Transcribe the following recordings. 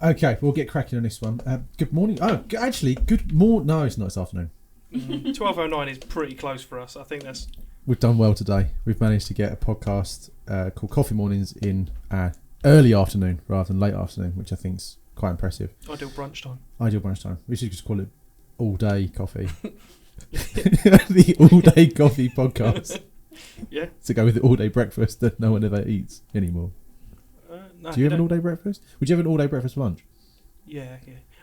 Okay, we'll get cracking on this one. Good morning. Oh, actually, good morning. No, it's not. It's afternoon. 12:09 is pretty close for us. I think that's... We've done well today. We've managed to get a podcast called Coffee Mornings in early afternoon rather than late afternoon, which I think is quite impressive. Ideal brunch time. Ideal brunch time. We should just call it all day coffee. The all day coffee podcast. Yeah. To go with the all day breakfast that no one ever eats anymore. No, Do you have an all day breakfast? Would you have an all day breakfast for lunch? Yeah.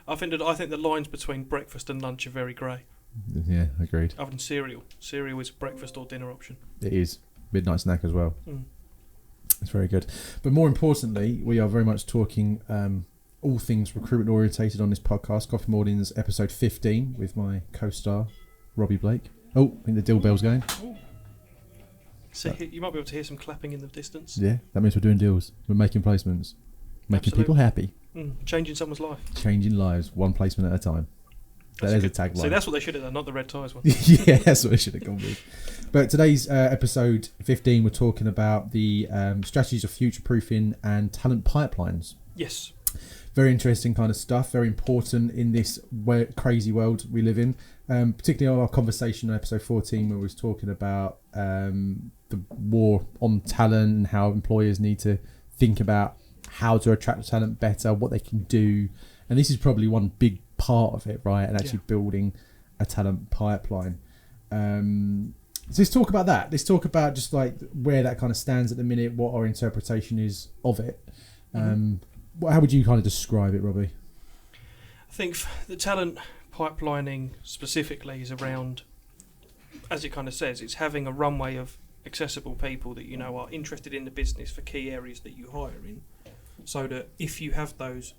I think the lines between breakfast and lunch are very grey. Yeah, agreed. Other than cereal. Cereal is breakfast or dinner option. It is. Midnight snack as well. Mm. It's very good. But more importantly, we are very much talking all things recruitment orientated on this podcast. Coffee Mornings episode 15 with my co-star, Robbie Blake. Oh, I think the dill bell's going. Ooh. So you might be able to hear some clapping in the distance. Yeah, that means we're doing deals. We're making placements. Making people happy. Changing someone's life. Changing lives, one placement at a time. There's a tagline. So that's what they should have done, not the red ties one. Yeah, that's what they should have gone with. But today's episode 15, we're talking about the strategies of future-proofing and talent pipelines. Yes. Very interesting kind of stuff. Very important in this crazy world we live in. Particularly our conversation on episode 14 where we was talking about the war on talent and how employers need to think about how to attract talent better, what they can do. And this is probably one big part of it, right? And actually building a talent pipeline. So let's talk about that. Let's talk about just like where that kind of stands at the minute, what our interpretation is of it. How would you kind of describe it, Robbie? I think the talent pipelining specifically is around, as it kind of says, it's having a runway of accessible people that you know are interested in the business for key areas that you hire in, so that if you have those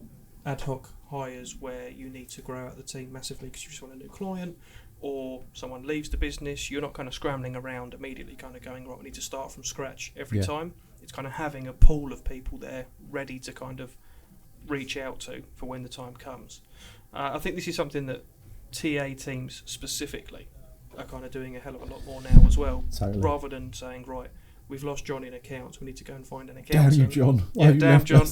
ad hoc hires where you need to grow out the team massively because you just want a new client or someone leaves the business, you're not kind of scrambling around immediately kind of going, right, we need to start from scratch every time. It's kind of having a pool of people there ready to kind of reach out to for when the time comes. I think this is something that TA teams specifically are kind of doing a hell of a lot more now as well. Totally. Rather than saying, right, we've lost John in accounts, we need to go and find an accountant. Damn you, John. Damn John.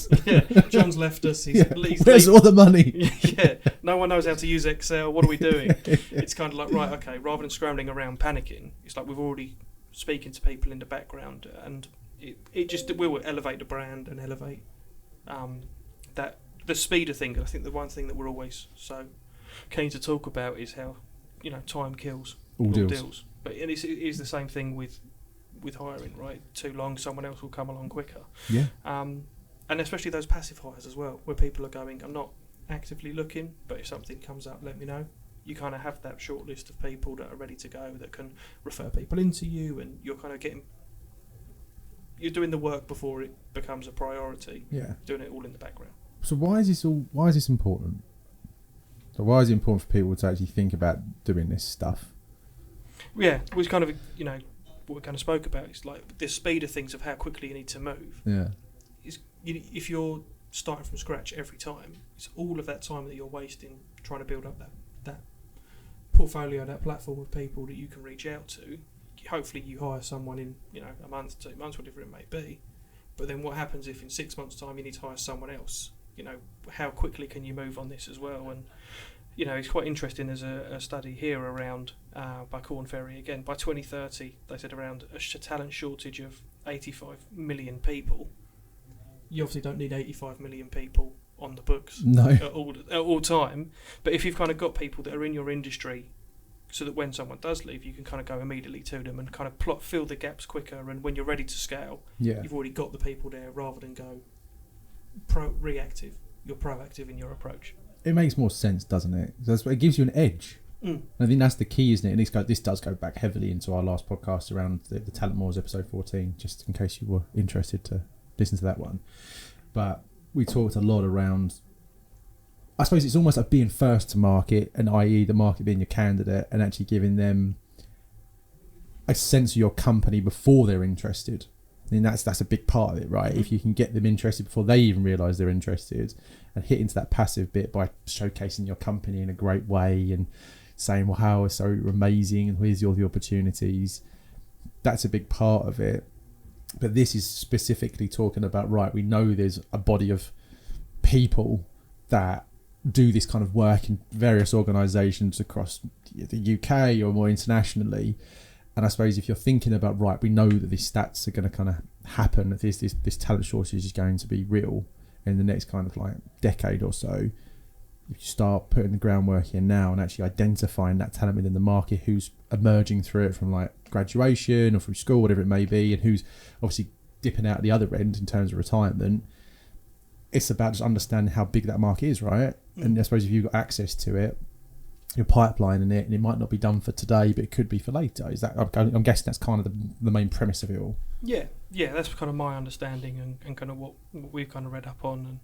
John's left us. Where's all the money? No one knows how to use Excel. What are we doing? It's kind of like, right, okay, rather than scrambling around panicking, it's like we've already speaking to people in the background, and it just will elevate the brand and elevate that the speed of things. I think the one thing that we're always so keen to talk about is how time kills all deals. But it is the same thing with hiring, right? Too long, someone else will come along quicker. Yeah. And especially those passive hires as well, where people are going, I'm not actively looking, but if something comes up, let me know. You kind of have that short list of people that are ready to go that can refer people into you, and you're kind of you're doing the work before it becomes a priority. Yeah. Doing it all in the background. So why is this important? So why is it important for people to actually think about doing this stuff? Yeah, which kind of, what we kind of spoke about is like the speed of things, of how quickly you need to move. Yeah. If you're starting from scratch every time, it's all of that time that you're wasting trying to build up that portfolio, that platform of people that you can reach out to. Hopefully you hire someone in, a month, 2 months, whatever it may be. But then what happens if in 6 months' time you need to hire someone else? How quickly can you move on this as well? And it's quite interesting. There's a study here around by Corn Ferry again. By 2030, they said around a talent shortage of 85 million people. You obviously don't need 85 million people on the books at all time. But if you've kind of got people that are in your industry, so that when someone does leave, you can kind of go immediately to them and kind of fill the gaps quicker. And when you're ready to scale, you've already got the people there rather than go reactive. You're proactive in your approach. It makes more sense, doesn't it? It gives you an edge. I think that's the key, isn't it? And this does go back heavily into our last podcast around the Talent Wars episode 14, just in case you were interested to listen to that one. But we talked a lot around, I suppose it's almost like being first to market, and i.e. the market being your candidate, and actually giving them a sense of your company before they're interested. I mean, that's a big part of it, right? If you can get them interested before they even realise they're interested, and hit into that passive bit by showcasing your company in a great way and saying, well, how it's so amazing and here's all the opportunities, that's a big part of it. But this is specifically talking about, right, we know there's a body of people that do this kind of work in various organisations across the UK or more internationally. And I suppose if you're thinking about, right, we know that these stats are going to kind of happen, that this talent shortage is going to be real in the next kind of like decade or so, if you start putting the groundwork in now and actually identifying that talent within the market who's emerging through it from like graduation or from school, whatever it may be, and who's obviously dipping out at the other end in terms of retirement, it's about just understanding how big that market is, right? And I suppose if you've got access to it, you're pipelining it, and it might not be done for today, but it could be for later. Is that? I'm guessing that's kind of the main premise of it all. Yeah, that's kind of my understanding and kind of what we've kind of read up on, and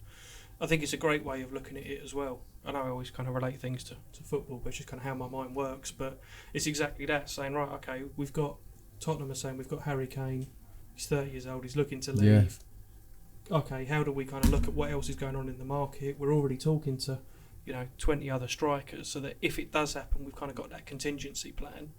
I think it's a great way of looking at it as well. I know I always kind of relate things to football, but it's just kind of how my mind works. But it's exactly that, saying, right, okay, we've got Tottenham are saying we've got Harry Kane, he's 30 years old, he's looking to leave. Yeah. Okay, how do we kind of look at what else is going on in the market? We're already talking to 20 other strikers, so that if it does happen, we've kind of got that contingency plan.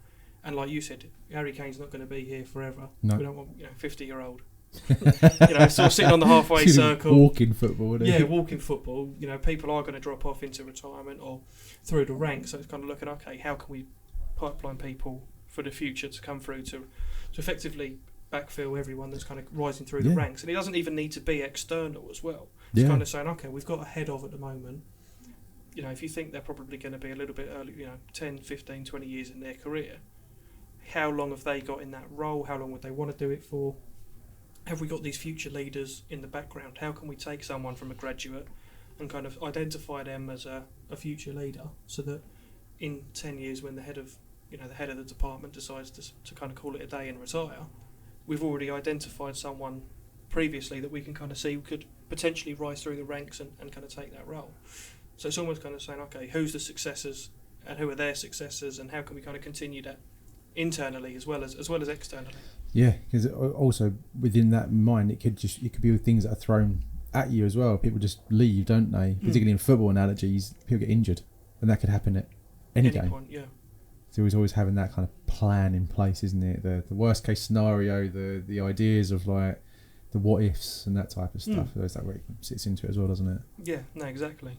And like you said, Harry Kane's not going to be here forever. No. We don't want 50-year-old sort of sitting on the halfway circle, walking football, isn't it? Walking football. People are going to drop off into retirement or through the ranks, so it's kind of looking, okay, how can we pipeline people for the future to come through to effectively backfill everyone that's kind of rising through the ranks. And it doesn't even need to be external as well. It's kind of saying, okay, we've got a head of at the moment. If you think they're probably going to be a little bit early, 10, 15, 20 years in their career, how long have they got in that role? How long would they want to do it for? Have we got these future leaders in the background? How can we take someone from a graduate and kind of identify them as a future leader, so that in 10 years when the head of the department decides to kind of call it a day and retire, we've already identified someone previously that we can kind of see could potentially rise through the ranks and kind of take that role. So it's almost kind of saying, okay, who's the successors and who are their successors, and how can we kind of continue that internally as well as externally? Yeah, because also within that mind, it could be things that are thrown at you as well. People just leave, don't they? Particularly in football analogies, people get injured, and that could happen at any game. Point, yeah. So it's always having that kind of plan in place, isn't it? The worst case scenario, the ideas of like the what ifs and that type of stuff. That's that way it sits into it as well, doesn't it? Yeah, no, exactly.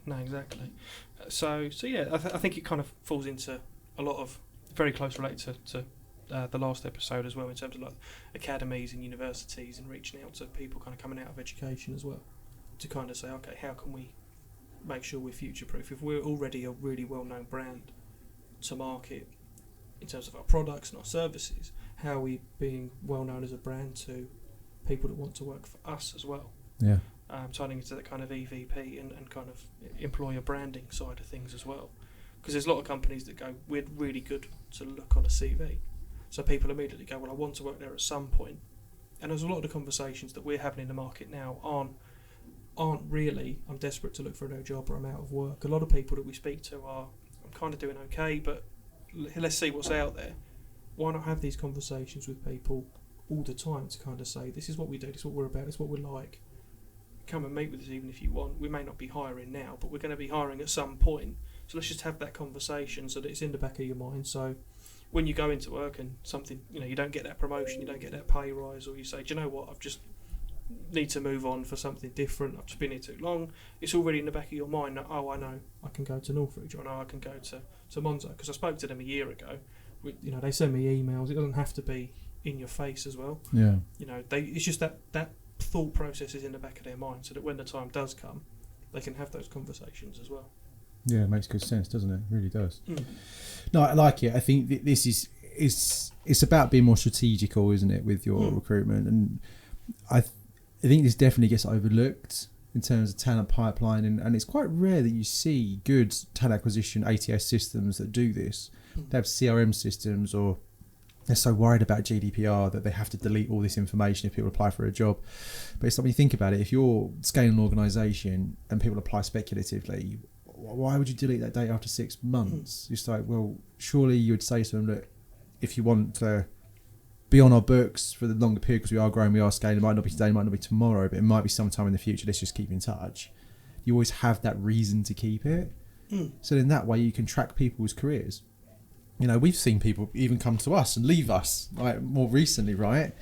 So yeah, I think it kind of falls into a lot of very close related to the last episode as well, in terms of like academies and universities and reaching out to people kind of coming out of education as well, to kind of say, okay, how can we make sure we're future proof? If we're already a really well known brand to market in terms of our products and our services, how are we being well known as a brand to people that want to work for us as well? Yeah. Turning into that kind of EVP and kind of employer branding side of things as well. Because there's a lot of companies that go, we're really good to look on a CV. So people immediately go, well, I want to work there at some point. And there's a lot of the conversations that we're having in the market now aren't really, I'm desperate to look for a new job or I'm out of work. A lot of people that we speak to are, I'm kind of doing okay, but let's see what's out there. Why not have these conversations with people all the time to kind of say, this is what we do, this is what we're about, this is what we're like. Come and meet with us even if you want. We may not be hiring now, but we're going to be hiring at some point. So let's just have that conversation so that it's in the back of your mind. So when you go into work and something, you don't get that promotion, you don't get that pay rise, or you say, do you know what, I've just need to move on for something different, I've just been here too long, it's already in the back of your mind that, oh, I know I can go to Northridge, or I know I can go to Monzo, because I spoke to them a year ago. They send me emails. It doesn't have to be in your face as well. Yeah. It's just that thought process is in the back of their mind, so that when the time does come, they can have those conversations as well. Yeah, it makes good sense, doesn't it? It really does. No, I like it. I think this it's about being more strategical, isn't it, with your recruitment? And I think this definitely gets overlooked in terms of talent pipeline, and it's quite rare that you see good talent acquisition ATS systems that do this. They have CRM systems, or they're so worried about GDPR that they have to delete all this information if people apply for a job. But it's like, when you think about it, if you're scaling an organisation and people apply speculatively, why would you delete that data after 6 months? It's like, well, surely you would say to them, look, if you want to be on our books for the longer period, because we are growing, we are scaling, it might not be today, it might not be tomorrow, but it might be sometime in the future, let's just keep in touch. You always have that reason to keep it. So in that way you can track people's careers. We've seen people even come to us and leave us, like more recently, right?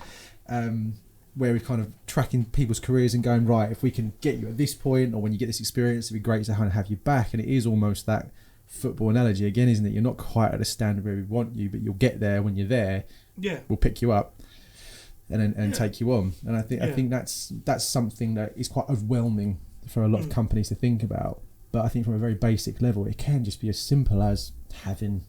where we're kind of tracking people's careers and going, right, if we can get you at this point, or when you get this experience, it'd be great to kind of have you back. And it is almost that football analogy again, isn't it? You're not quite at a standard where we want you, but you'll get there. When you're there, we'll pick you up and take you on. And I think that's something that is quite overwhelming for a lot of companies to think about. But I think from a very basic level, it can just be as simple as having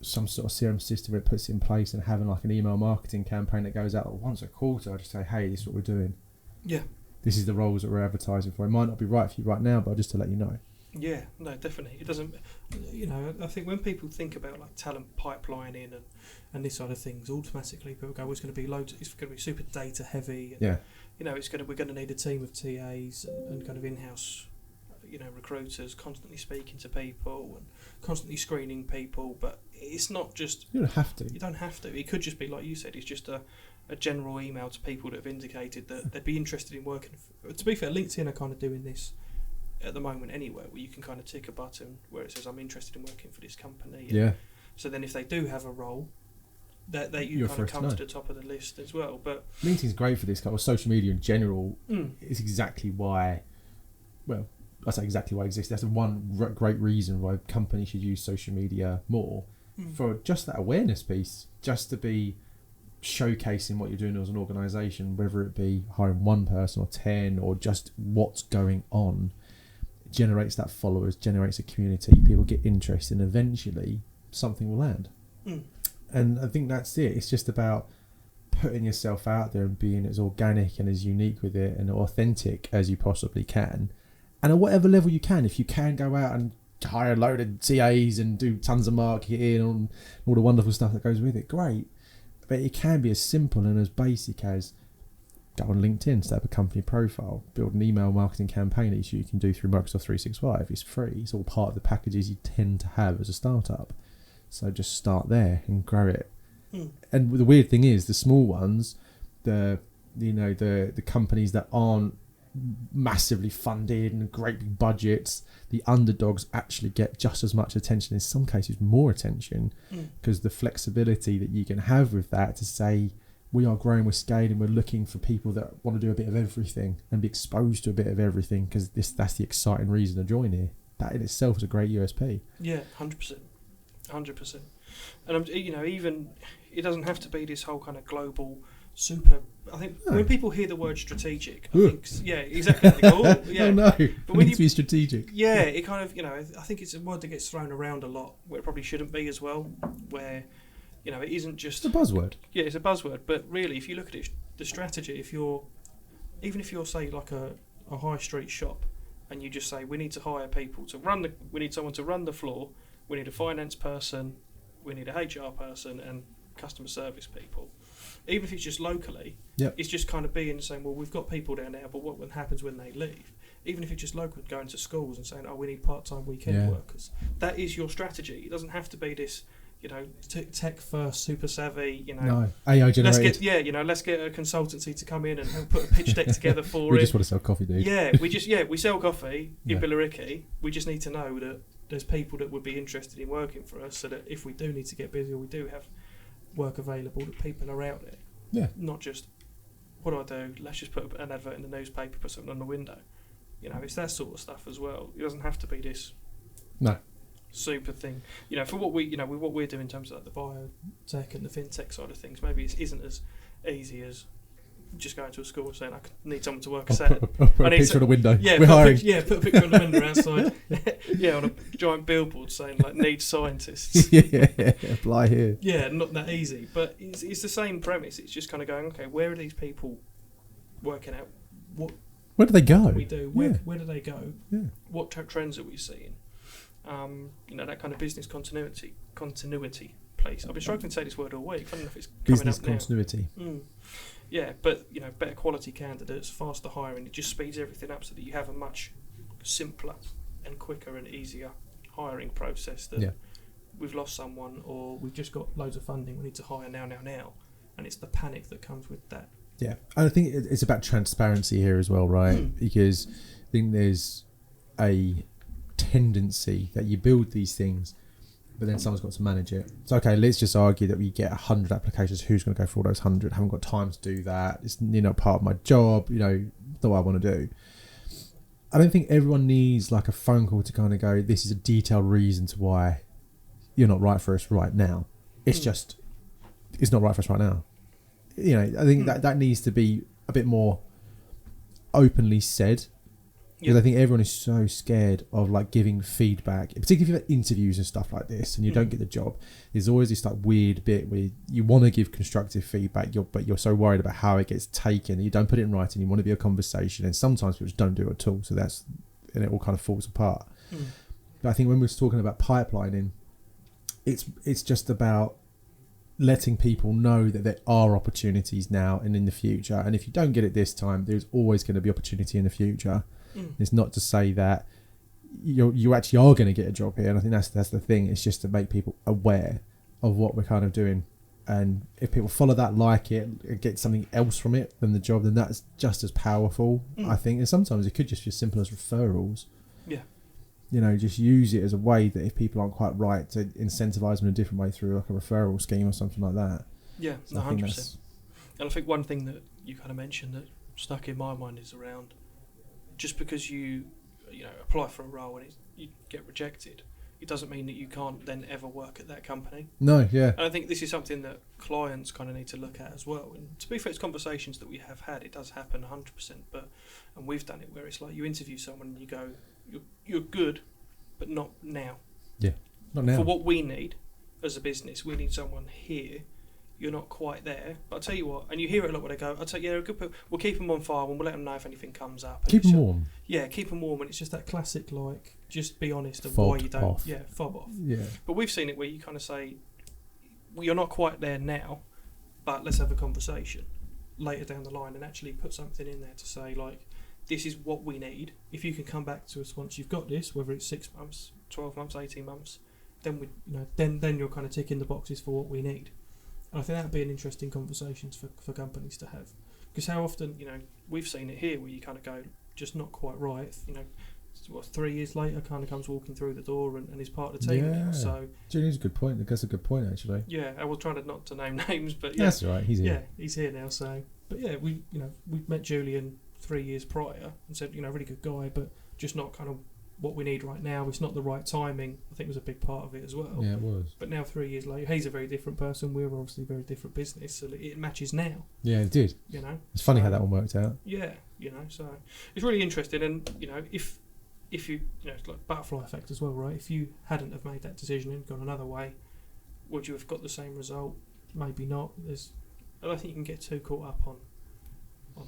some sort of CRM system that puts it in place, and having like an email marketing campaign that goes out once a quarter. I just say, hey, this is what we're doing. Yeah. This is the roles that we're advertising for. It might not be right for you right now, but just to let you know. Yeah, no, definitely. It doesn't, I think when people think about like talent pipelining and this sort of things, automatically people go, well, it's going to be loads, it's going to be super data heavy. And, we're going to need a team of TAs and kind of in-house, recruiters constantly speaking to people and constantly screening people. But it's not just... You don't have to. You don't have to. It could just be, like you said, it's just a general email to people that have indicated that they'd be interested in working. To be fair, LinkedIn are kind of doing this at the moment anywhere, where you can kind of tick a button where it says I'm interested in working for this company. Yeah. So then if they do have a role, that you kind of come to the top of the list as well. But LinkedIn's great for this kind of social media in general. It's exactly why, well, I say exactly why it exists. That's one great reason why companies should use social media more, for just that awareness piece, just to be showcasing what you're doing as an organisation, whether it be hiring one person or 10 or just what's going on. It generates that followers, generates a community, people get interested, and eventually something will land. And I think that's it. It's just about putting yourself out there and being as organic and as unique with it and authentic as you possibly can. And at whatever level you can, if you can go out and hire a load of TAs and do tons of marketing and all the wonderful stuff that goes with it, great. But it can be as simple and as basic as go on LinkedIn, set up a company profile, build an email marketing campaign that you can do through Microsoft 365. It's free. It's all part of the packages you tend to have as a startup. So just start there and grow it. And the weird thing is, the small ones, the companies that aren't massively funded and great big budgets, the underdogs actually get just as much attention, in some cases more attention, because the flexibility that you can have with that to say, we are growing, we're scaling, we're looking for people that want to do a bit of everything and be exposed to a bit of everything, because that's the exciting reason to join here. That in itself is a great USP. Yeah, 100%. And even it doesn't have to be this whole kind of global super. I think when people hear the word strategic, I think exactly. They go, oh no, but when you be strategic, it kind of I think it's a word that gets thrown around a lot where it probably shouldn't be as well. Where it isn't just a buzzword. Yeah, it's a buzzword, but really, if you look at it, the strategy. If you're say like a high street shop, and you just say we need to hire people to we need someone to run the floor. We need a finance person, we need a HR person, and customer service people. Even if it's just locally, it's just kind of being saying, well, we've got people there now, but what happens when they leave? Even if it's just local, going to schools and saying, oh, we need part-time weekend workers. That is your strategy. It doesn't have to be this, tech first, super savvy, No, AI generated. Let's get a consultancy to come in and help put a pitch deck together for we just want to sell coffee, dude. We sell coffee in Billericay. We just need to know that there's people that would be interested in working for us, so that if we do need to get busy or we do have work available, that people are out there. Yeah. Not just, what do I do? Let's just put an advert in the newspaper, put something on the window. It's that sort of stuff as well. It doesn't have to be this super thing. For what with what we're doing in terms of like the biotech and the fintech side of things, maybe it isn't as easy as just going to a school saying I need someone to work a set. Put a picture on the window. Yeah, we're hiring. Put a picture on the window outside. On a giant billboard saying like need scientists. Apply here. Yeah, not that easy, but it's the same premise. It's just kind of going, okay, where are these people working out? Where do they go? What we do. Where do they go? Yeah. What trends are we seeing? That kind of business continuity place. I've been struggling to say this word all week. I don't know if it's coming business up now. Business continuity. Yeah, but better quality candidates, faster hiring. It just speeds everything up so that you have a much simpler and quicker and easier hiring process. That we've lost someone or we've just got loads of funding. We need to hire now, and it's the panic that comes with that. Yeah, and I think it's about transparency here as well, right? Because I think there's a tendency that you build these things but then someone's got to manage it. So okay, let's just argue that we get 100 applications. Who's going to go for all those 100? I haven't got time to do that. It's part of my job. Not what I want to do. I don't think everyone needs like a phone call to kind of go, this is a detailed reason to why you're not right for us right now. It's just, it's not right for us right now. I think that needs to be a bit more openly said. Because I think everyone is so scared of like giving feedback, particularly if you have interviews and stuff like this and you don't get the job. There's always this like weird bit where you want to give constructive feedback, but you're so worried about how it gets taken. You don't put it in writing. You want to be a conversation, and sometimes people just don't do it at all. So and it all kind of falls apart. But I think when we're talking about pipelining, it's just about letting people know that there are opportunities now and in the future. And if you don't get it this time, there's always going to be opportunity in the future. It's not to say that you actually are going to get a job here, and I think that's the thing. It's just to make people aware of what we're kind of doing, and if people follow that, like it, and get something else from it than the job, then that's just as powerful, I think. And sometimes it could just be as simple as referrals. Just use it as a way that if people aren't quite right, to incentivize them in a different way through like a referral scheme or something like that. So 100%. And I think one thing that you kind of mentioned that stuck in my mind is around, just because you apply for a role and you get rejected, it doesn't mean that you can't then ever work at that company. No, yeah. And I think this is something that clients kind of need to look at as well. And to be fair, it's conversations that we have had. It does happen 100%, and we've done it where it's like you interview someone and you go, you're good, but not now. Yeah, not now. For what we need as a business, we need someone here. You're not quite there, but I'll tell you what, and you hear it a lot when they go, I'll tell you, we'll keep them on file and we'll let them know if anything comes up. And keep them warm. Yeah, keep them warm, and it's just that classic, like, just be honest of fob why you don't. Off. Yeah, fob off. Yeah. But we've seen it where you kind of say, well, you're not quite there now, but let's have a conversation later down the line and actually put something in there to say, like, this is what we need. If you can come back to us once you've got this, whether it's 6 months, 12 months, 18 months, then then you're kind of ticking the boxes for what we need. And I think that would be an interesting conversation for companies to have. Because how often, we've seen it here where you kind of go, just not quite right. 3 years later, kind of comes walking through the door and is part of the team now. So Julie's a good point. That's a good point, actually. Yeah, I was trying not to name names, but that's all right. He's here. Yeah, he's here now. So, but yeah, we met Julian 3 years prior and said, really good guy, but just not kind of what we need right now. It's not the right timing. I think was a big part of it as well. Yeah, it was. But now 3 years later, he's a very different person. We're obviously a very different business, so it matches now. Yeah, it did. It's funny how that one worked out. Yeah, so it's really interesting. And if you it's like butterfly effect as well, right? If you hadn't have made that decision and gone another way, would you have got the same result? Maybe not. I don't think you can get too caught up on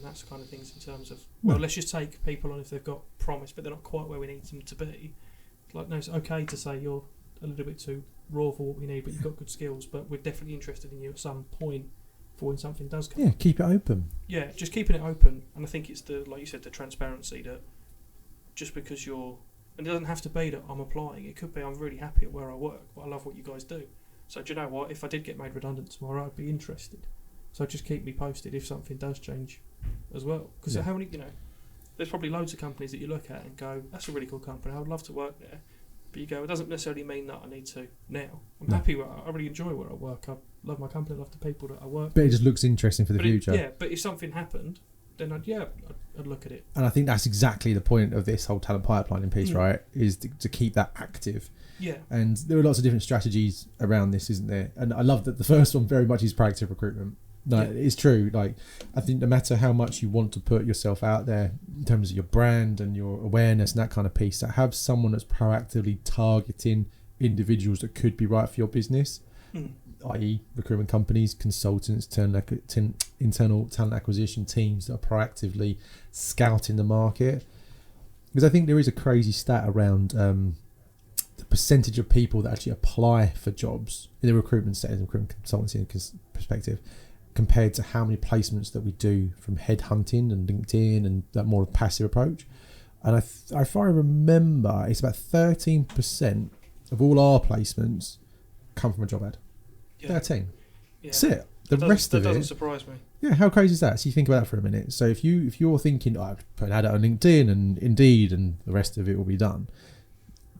that kind of things in terms of, let's just take people on if they've got promise but they're not quite where we need them to be. Like, no, it's okay to say you're a little bit too raw for what we need, but you've got good skills, but we're definitely interested in you at some point for when something does come. Yeah, keep it open. Yeah, just keeping it open. And I think it's like you said, the transparency that just because and it doesn't have to be that I'm applying, it could be I'm really happy at where I work, but I love what you guys do. So do you know what, if I did get made redundant tomorrow, I'd be interested. So just keep me posted if something does change as well. Because how many, there's probably loads of companies that you look at and go, that's a really cool company, I would love to work there. But you go, it doesn't necessarily mean that I need to now. I'm happy where I really enjoy where I work. I love my company, I love the people that I work with. But it just looks interesting for the future. But if something happened, then I'd look at it. And I think that's exactly the point of this whole talent pipelining piece, right? Is to keep that active. Yeah. And there are lots of different strategies around this, isn't there? And I love that the first one very much is proactive recruitment. No, it's true. Like, I think no matter how much you want to put yourself out there in terms of your brand and your awareness and that kind of piece, to have someone that's proactively targeting individuals that could be right for your business, i.e. recruitment companies, consultants, internal talent acquisition teams that are proactively scouting the market. Because I think there is a crazy stat around the percentage of people that actually apply for jobs in the recruitment setting, recruitment consultancy perspective, compared to how many placements that we do from headhunting and LinkedIn and that more passive approach. And if I remember, it's about 13% of all our placements come from a job ad. 13. Yeah. That's it. The rest of it doesn't surprise me. Yeah, how crazy is that? So you think about that for a minute. So if you're thinking, I've put an ad out on LinkedIn and Indeed and the rest of it will be done,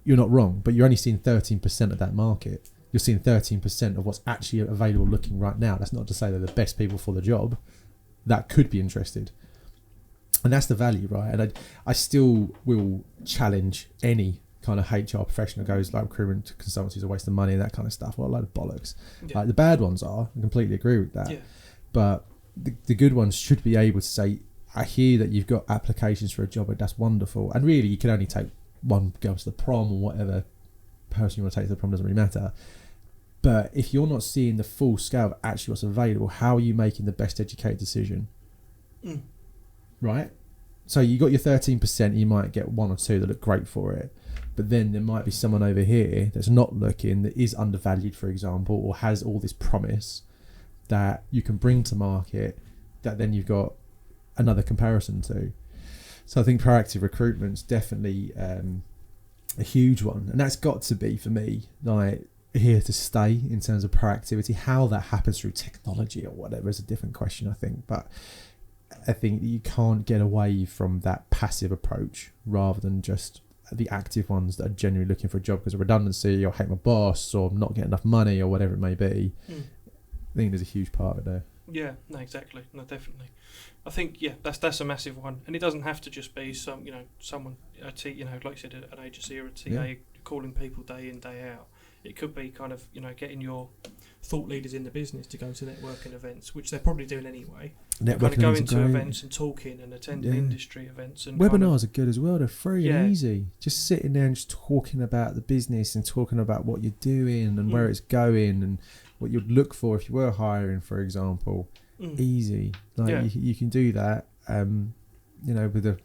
you're not wrong, but you're only seeing 13% of that market. You're seeing 13% of what's actually available looking right now. That's not to say they're the best people for the job that could be interested. And that's the value, right? And I still will challenge any kind of HR professional goes like recruitment consultancies are a waste of money and that kind of stuff. Well, a load of bollocks. Yeah. Like the bad ones are. I completely agree with that. Yeah. But the good ones should be able to say, I hear that you've got applications for a job, and that's wonderful. And really, you can only take one girl to the prom or whatever person you want to take to the prom, doesn't really matter. But if you're not seeing the full scale of actually what's available, how are you making the best educated decision? Right? So you got your 13%, you might get one or two that look great for it. But then there might be someone over here that's not looking, that is undervalued, for example, or has all this promise that you can bring to market, that then you've got another comparison to. So I think proactive recruitment's definitely a huge one. And that's got to be, for me, like here to stay in terms of proactivity. How that happens through technology or whatever is a different question, I think. But I think you can't get away from that passive approach rather than just the active ones that are genuinely looking for a job because of redundancy or hate my boss or not getting enough money or whatever it may be. I think there's a huge part of it there. Yeah, no, exactly. No, definitely. I think, yeah, that's a massive one. And it doesn't have to just be someone, like you said, an agency or a TA calling people day in, day out. It could be kind of, getting your thought leaders in the business to go to networking events, which they're probably doing anyway. Kind of going to events and talking and attending industry events. And webinars are good as well. They're free and easy. Just sitting there and just talking about the business and talking about what you're doing and where it's going and what you'd look for if you were hiring, for example. Easy. You can do that, with an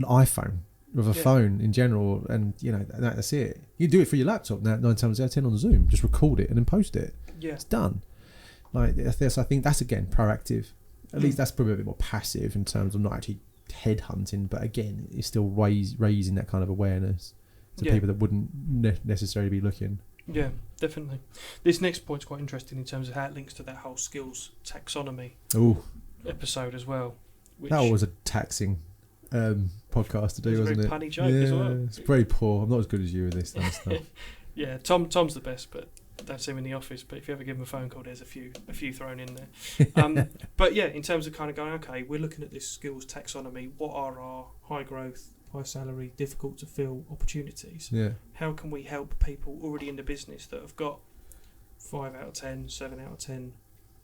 iPhone, with a phone in general, and that's it. You can do it for your laptop now, 9 times out of 10 on Zoom. Just record it and then post it. Yeah, it's done. Like this, I think that's again proactive. At least that's probably a bit more passive in terms of not actually headhunting, but again, it's still raising that kind of awareness to people that wouldn't necessarily be looking. Yeah, definitely. This next point's quite interesting in terms of how it links to that whole skills taxonomy episode as well. That was a taxing podcast to do, wasn't it? It was a very punny joke as well. It's very poor. I'm not as good as you with this kind of stuff. Yeah, Tom's the best, but I don't see him in the office. But if you ever give him a phone call, there's a few thrown in there. But yeah, in terms of kind of going, okay, we're looking at this skills taxonomy. What are our high growth, high salary, difficult to fill opportunities? Yeah. How can we help people already in the business that have got 5 out of 10, 7 out of 10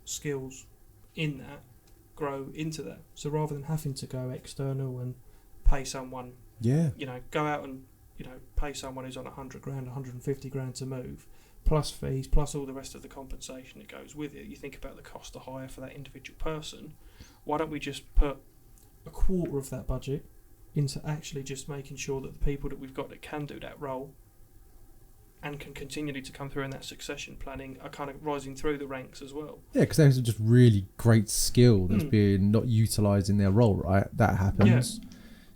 skills in that, grow into that? So rather than having to go external and pay someone, go out and pay someone who's on 100 grand, 150 grand to move, plus fees, plus all the rest of the compensation that goes with it. You think about the cost to hire for that individual person. Why don't we just put a quarter of that budget into actually just making sure that the people that we've got that can do that role and can continually to come through in that succession planning are kind of rising through the ranks as well. Yeah, because there's just really great skill that's being not utilised in their role, right? That happens.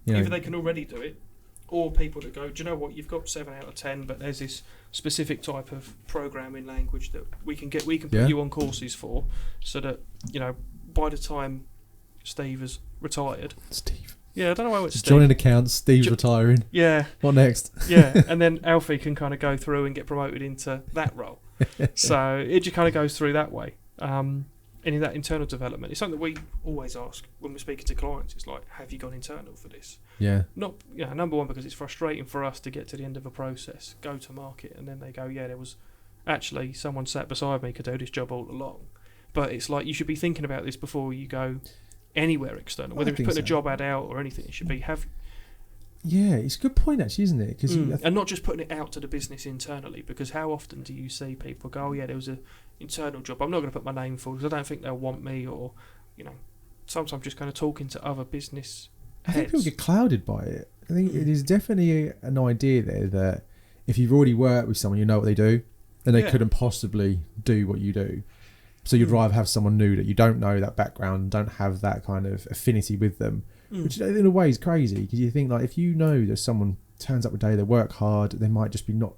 Yeah. Either they can already do it, or people that go, do you know what, you've got 7 out of 10, but there's this specific type of programming language that we can put you on courses for, so that, by the time Steve has retired... Steve. Yeah, I don't know why I went Steve. Joining accounts, Steve's retiring. Yeah. What next? Yeah, and then Alfie can kind of go through and get promoted into that role. So it just kind of goes through that way. And in that internal development, it's something that we always ask when we're speaking to clients. It's like, have you gone internal for this? Yeah. Not, number one, because it's frustrating for us to get to the end of a process, go to market, and then they go, there was actually someone sat beside me could do this job all along. But it's like, you should be thinking about this before you go anywhere external, whether it's putting a job ad out or anything. It should be Yeah, it's a good point actually, isn't it? And not just putting it out to the business internally, because how often do you see people go, there was an internal job, I'm not going to put my name forward because I don't think they'll want me, or sometimes just kind of talking to other business heads. I think people get clouded by it. I think it is definitely an idea there that if you've already worked with someone, you know what they do, and they couldn't possibly do what you do. So you'd rather have someone new that you don't know that background, don't have that kind of affinity with them, which in a way is crazy, because you think, like, if you know that someone turns up a day, they work hard, they might just be not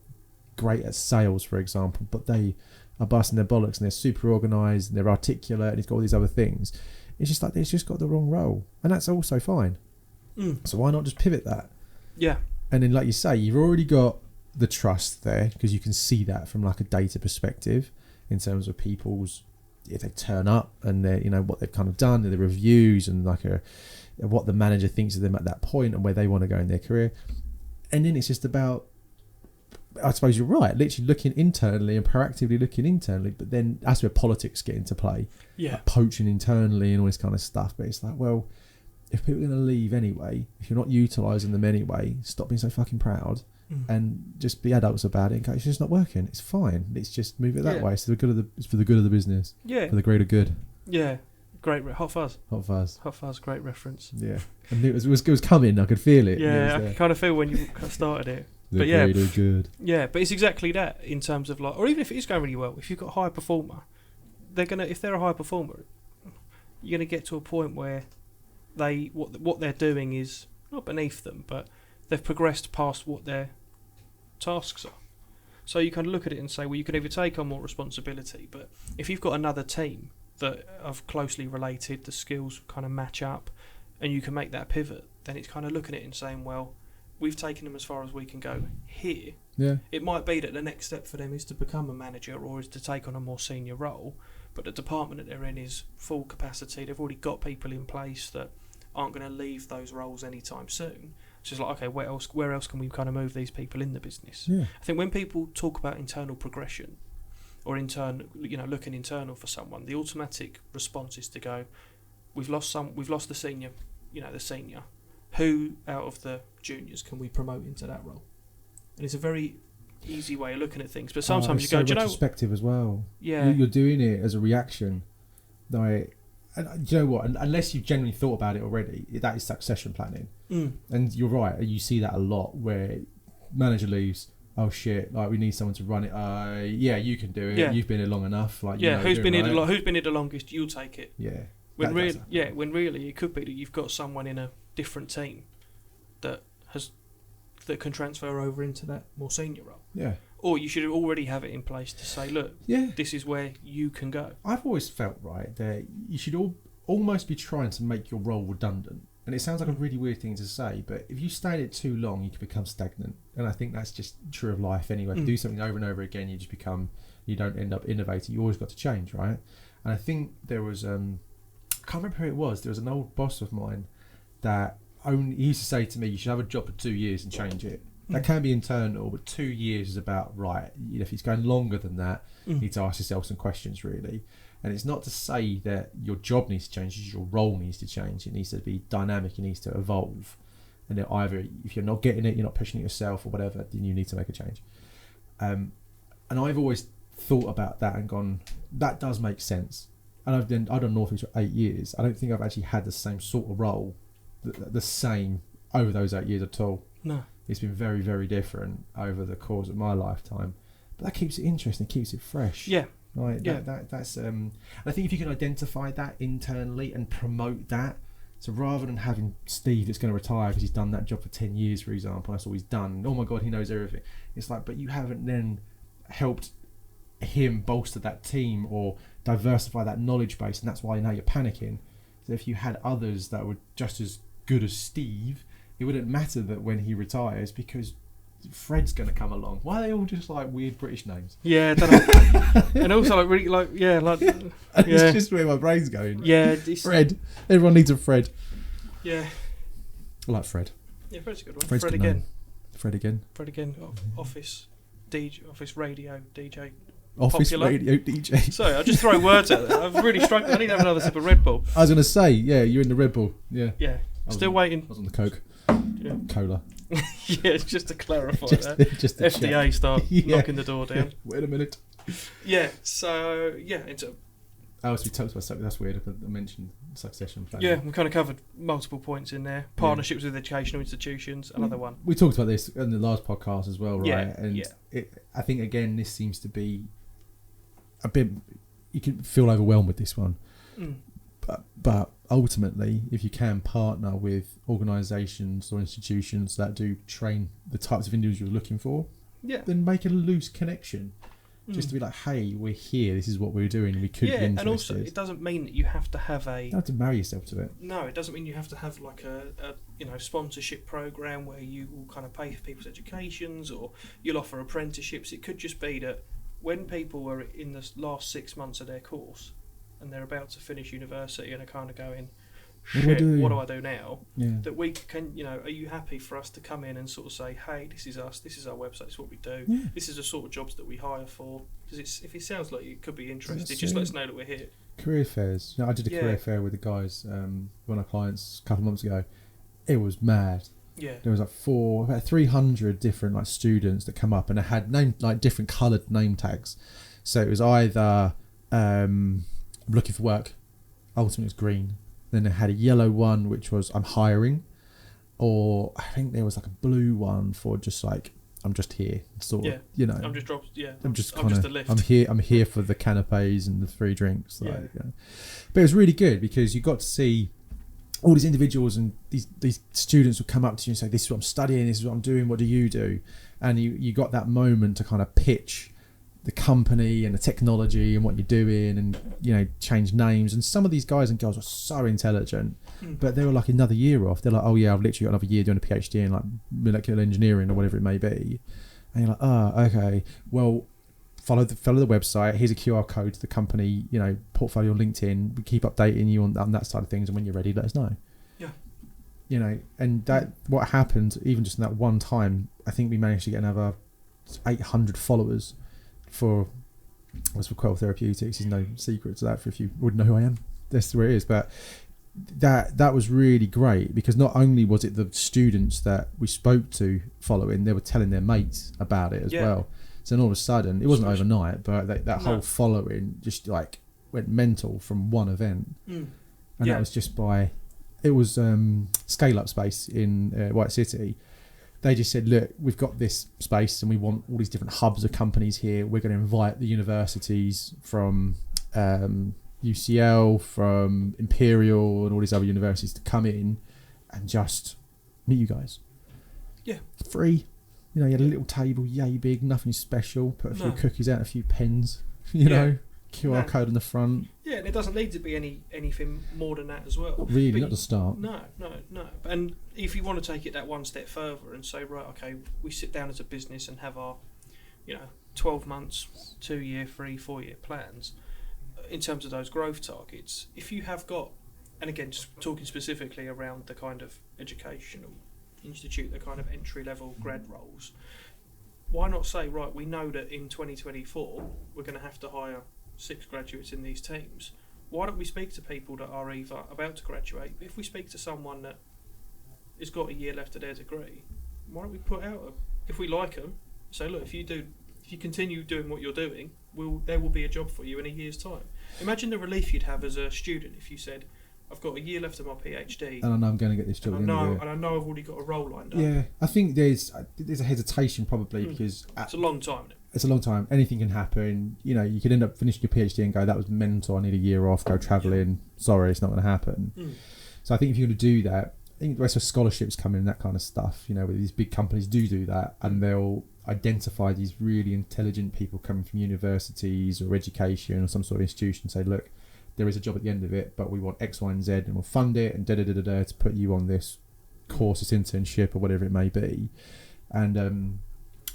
great at sales, for example, but they are busting their bollocks and they're super organised and they're articulate and it's got all these other things. It's just like, they've just got the wrong role, and that's also fine. So why not just pivot that? Yeah. And then, like you say, you've already got the trust there, because you can see that from like a data perspective in terms of people's, if they turn up and they're, you know, what they've kind of done, the reviews, and like what the manager thinks of them at that point and where they want to go in their career. And then it's just about, I suppose you're right, literally looking internally and proactively looking internally, but then that's where politics get into play. Yeah. Like poaching internally and all this kind of stuff. But it's like, well, if people are going to leave anyway, if you're not utilising them anyway, stop being so fucking proud and just be adults about it. And go, it's just not working. It's fine. Let's just move it that way. It's for the good of the business. Yeah. For the greater good. Yeah. Great. Hot Fuzz. Hot Fuzz. Hot Fuzz. Great reference. Yeah. And it was coming. I could feel it. Yeah, I could kind of feel when you started it. The greater good. Yeah, but it's exactly that in terms of like, or even if it is going really well, if you've got a high performer, if they're a high performer, you're gonna get to a point where what they're doing is not beneath them, but they've progressed past what their tasks are. So you can look at it and say, well, you can either take on more responsibility, but if you've got another team that are closely related, the skills kind of match up, and you can make that pivot, then it's kind of looking at it and saying, well, we've taken them as far as we can go here. Yeah. It might be that the next step for them is to become a manager or is to take on a more senior role, but the department that they're in is full capacity. They've already got people in place that aren't going to leave those roles anytime soon. It's just like, okay, where else can we kind of move these people in the business? Yeah. I think when people talk about internal progression or looking internal for someone, the automatic response is to go, we've lost the senior, the senior. Who out of the juniors can we promote into that role? And it's a very easy way of looking at things. But sometimes you go, do you know, perspective as well. Yeah, you're doing it as a reaction. Like, and do you know what? Unless you've genuinely thought about it already, that is succession planning. And you're right. You see that a lot where manager leaves. Oh shit! Like we need someone to run it. Yeah, you can do it. Yeah. You've been here long enough. Like who's been here the longest? You'll take it. Yeah. When really it could be that you've got someone in a different team that can transfer over into that more senior role. Yeah. Or you should already have it in place to say, look, this is where you can go. I've always felt, right, that you should almost be trying to make your role redundant. And it sounds like a really weird thing to say, but if you stay in it too long, you can become stagnant. And I think that's just true of life anyway. If you do something over and over again, you don't end up innovating. You always got to change, right? And I think there was, I can't remember who it was. There was an old boss of mine that he used to say to me, you should have a job for 2 years and change it. That can be internal, but 2 years is about right. If it's going longer than that, you need to ask yourself some questions, really. And it's not to say that your job needs to change, it's your role needs to change. It needs to be dynamic, it needs to evolve. And then either if you're not getting it, you're not pushing it yourself or whatever, then you need to make a change. And I've always thought about that and gone, that does make sense. And I've done Northwich for 8 years. I don't think I've actually had the same sort of role, the same over those 8 years at all. No. It's been very, very different over the course of my lifetime. But that keeps it interesting, keeps it fresh. Yeah. Right, that's I think if you can identify that internally and promote that, so rather than having Steve that's going to retire because he's done that job for 10 years, for example, that's all he's done, oh my god, he knows everything, it's like, but you haven't then helped him bolster that team or diversify that knowledge base, and that's why now you're panicking. So if you had others that were just as good as Steve, it wouldn't matter that when he retires, because Fred's going to come along. Why are they all just like weird British names? Yeah, I don't know. And also like really like it's just where my brain's going. Yeah, Fred. Everyone needs a Fred. Yeah, I like Fred. Yeah, Fred's a good one. Fred's Fred again. Fred again. Fred again. Office DJ, office radio DJ. Office popular. radio DJ. Sorry, I just throw words out there. I've really struggling. I need to have another sip of Red Bull. I was going to say, yeah, you're in the Red Bull. Yeah. Yeah. Still waiting. I was on the Coke. Yeah. Cola. Yeah, just to clarify that. Just FDA check. Start knocking the door down. Yeah. Wait a minute. Yeah, so, yeah. We talked about something that's weird. I mentioned succession planning. Yeah, we kind of covered multiple points in there. Partnerships with educational institutions, another one. We talked about this in the last podcast as well, right? Yeah, and I think, again, this seems to be a bit... You can feel overwhelmed with this one. But ultimately, if you can partner with organisations or institutions that do train the types of individuals you're looking for, then make a loose connection. just to be like, hey, we're here. This is what we're doing. We could be interested. And also it doesn't mean that you have to have a. You don't have to marry yourself to it. No, it doesn't mean you have to have like a sponsorship program where you will kind of pay for people's educations or you'll offer apprenticeships. It could just be that when people are in the last 6 months of their course and they're about to finish university and are kind of going, shit, what do I do now? Yeah. That we can, are you happy for us to come in and sort of say, hey, this is us, this is our website, this is what we do, this is the sort of jobs that we hire for. Because if it sounds like you could be interested, just let us know that we're here. Career fairs. I did a career fair with the guys, one of our clients a couple of months ago. It was mad. Yeah. There was about 300 different like students that come up and it had different coloured name tags. So it was either looking for work, ultimately it was green. Then it had a yellow one which was I'm hiring, or I think there was like a blue one for just like I'm just here, sort of. I'm just dropped. Yeah, I'm just a lift. I'm here for the canapes and the free drinks. But it was really good because you got to see all these individuals and these students would come up to you and say, "This is what I'm studying. This is what I'm doing. What do you do?" And you got that moment to kind of pitch the company and the technology and what you're doing and change names. And some of these guys and girls are so intelligent, but they were like another year off. They're like, oh yeah, I've literally got another year doing a PhD in like molecular engineering or whatever it may be. And you're like, oh, okay, well, follow the website. Here's a QR code to the company portfolio on LinkedIn. We keep updating you on that side of things, and when you're ready, let us know. And that what happened even just in that one time, I think we managed to get another 800 followers for Quell Therapeutics. Is no secret to that for if you wouldn't know who I am. That's where it is. But that was really great because not only was it the students that we spoke to following, they were telling their mates about it as well. So then all of a sudden, it wasn't overnight, but that whole following just like went mental from one event. And that was just it was Scale Up Space in White City. They just said, look, we've got this space and we want all these different hubs of companies here. We're going to invite the universities from UCL, from Imperial and all these other universities to come in and just meet you guys. Yeah. Free. You had a little table, yay big, nothing special. Put a few cookies out, a few pens, QR code on the front. Yeah, and it doesn't need to be anything more than that as well. Not really, not to start. No. And if you want to take it that one step further and say, right, okay, we sit down as a business and have our, 12 months, 2 year, 3, 4 year plans in terms of those growth targets. If you have got, and again, just talking specifically around the kind of educational institute, the kind of entry level grad roles, why not say, right, we know that in 2024 we're going to have to hire 6 graduates in these teams. Why don't we speak to people that are either about to graduate? If we speak to someone that has got a year left of their degree, why don't we put out if we like them, say, look, if you continue doing what you're doing, there will be a job for you in a year's time. Imagine the relief you'd have as a student if you said, I've got a year left of my PhD, and I know I'm going to get this job. And I know I've already got a role lined up. Yeah, I think there's a hesitation probably because it's a long time. It's a long time. Anything can happen. You could end up finishing your PhD and go, that was mental. I need a year off. Go travelling. Sorry, it's not going to happen. So I think if you're going to do that, I think the rest of scholarships come in, that kind of stuff. Where these big companies do that, and they'll identify these really intelligent people coming from universities or education or some sort of institution. Say, look, there is a job at the end of it, but we want X, Y, and Z, and we'll fund it and to put you on this course, this internship, or whatever it may be. And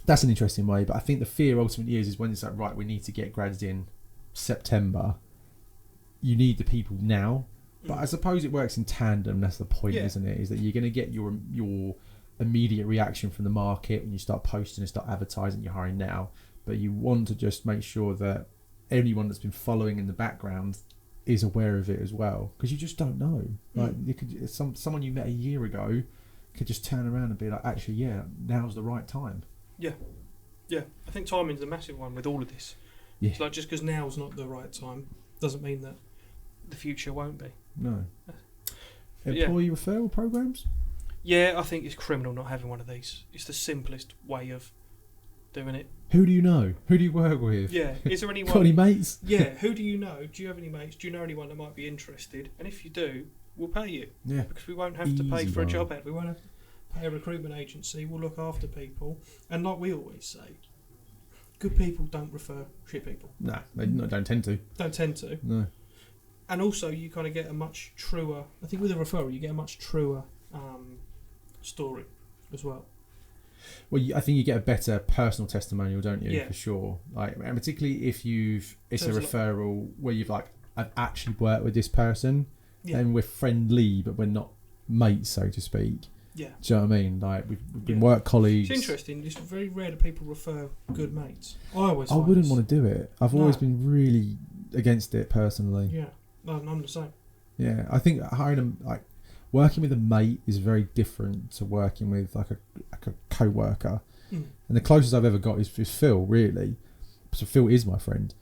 that's an interesting way. But I think the fear ultimately is when it's like, right, we need to get grads in September. You need the people now, but I suppose it works in tandem. That's the point, isn't it? Is that you're going to get your immediate reaction from the market when you start posting and start advertising. You're hiring now, but you want to just make sure that anyone that's been following in the background is aware of it as well, because you just don't know. Like you could someone you met a year ago could just turn around and be like, actually, now's the right time. Yeah. I think timing's a massive one with all of this. Yeah. It's like just because now's not the right time doesn't mean that the future won't be. No. Employee referral programs? Yeah, I think it's criminal not having one of these. It's the simplest way of doing it. Who do you know? Who do you work with? Yeah, is there anyone? Got any mates? Yeah, who do you know? Do you have any mates? Do you know anyone that might be interested? And if you do, we'll pay you. Yeah. Because we won't have to pay for a job ad. We won't have to pay a recruitment agency. We'll look after people. And like we always say, good people don't refer shit people. No, they don't tend to. Don't tend to. No. And also, you kind of get a much truer. I think with a referral, you get a much truer story as well. Well, I think you get a better personal testimonial, don't you? Yeah. For sure. Like, and particularly if it's So a it's referral where you've I've actually worked with this person, Yeah. and we're friendly, but we're not mates, so to speak. Yeah. Do you know what I mean? Like, we've been work colleagues. It's interesting. It's very rare that people refer good mates. I wouldn't want to do it. I've always been really against it personally. Yeah. No, I'm the same. Yeah, I think working with a mate is very different to working with like a co-worker. Mm. And the closest I've ever got is Phil, really. So Phil is my friend.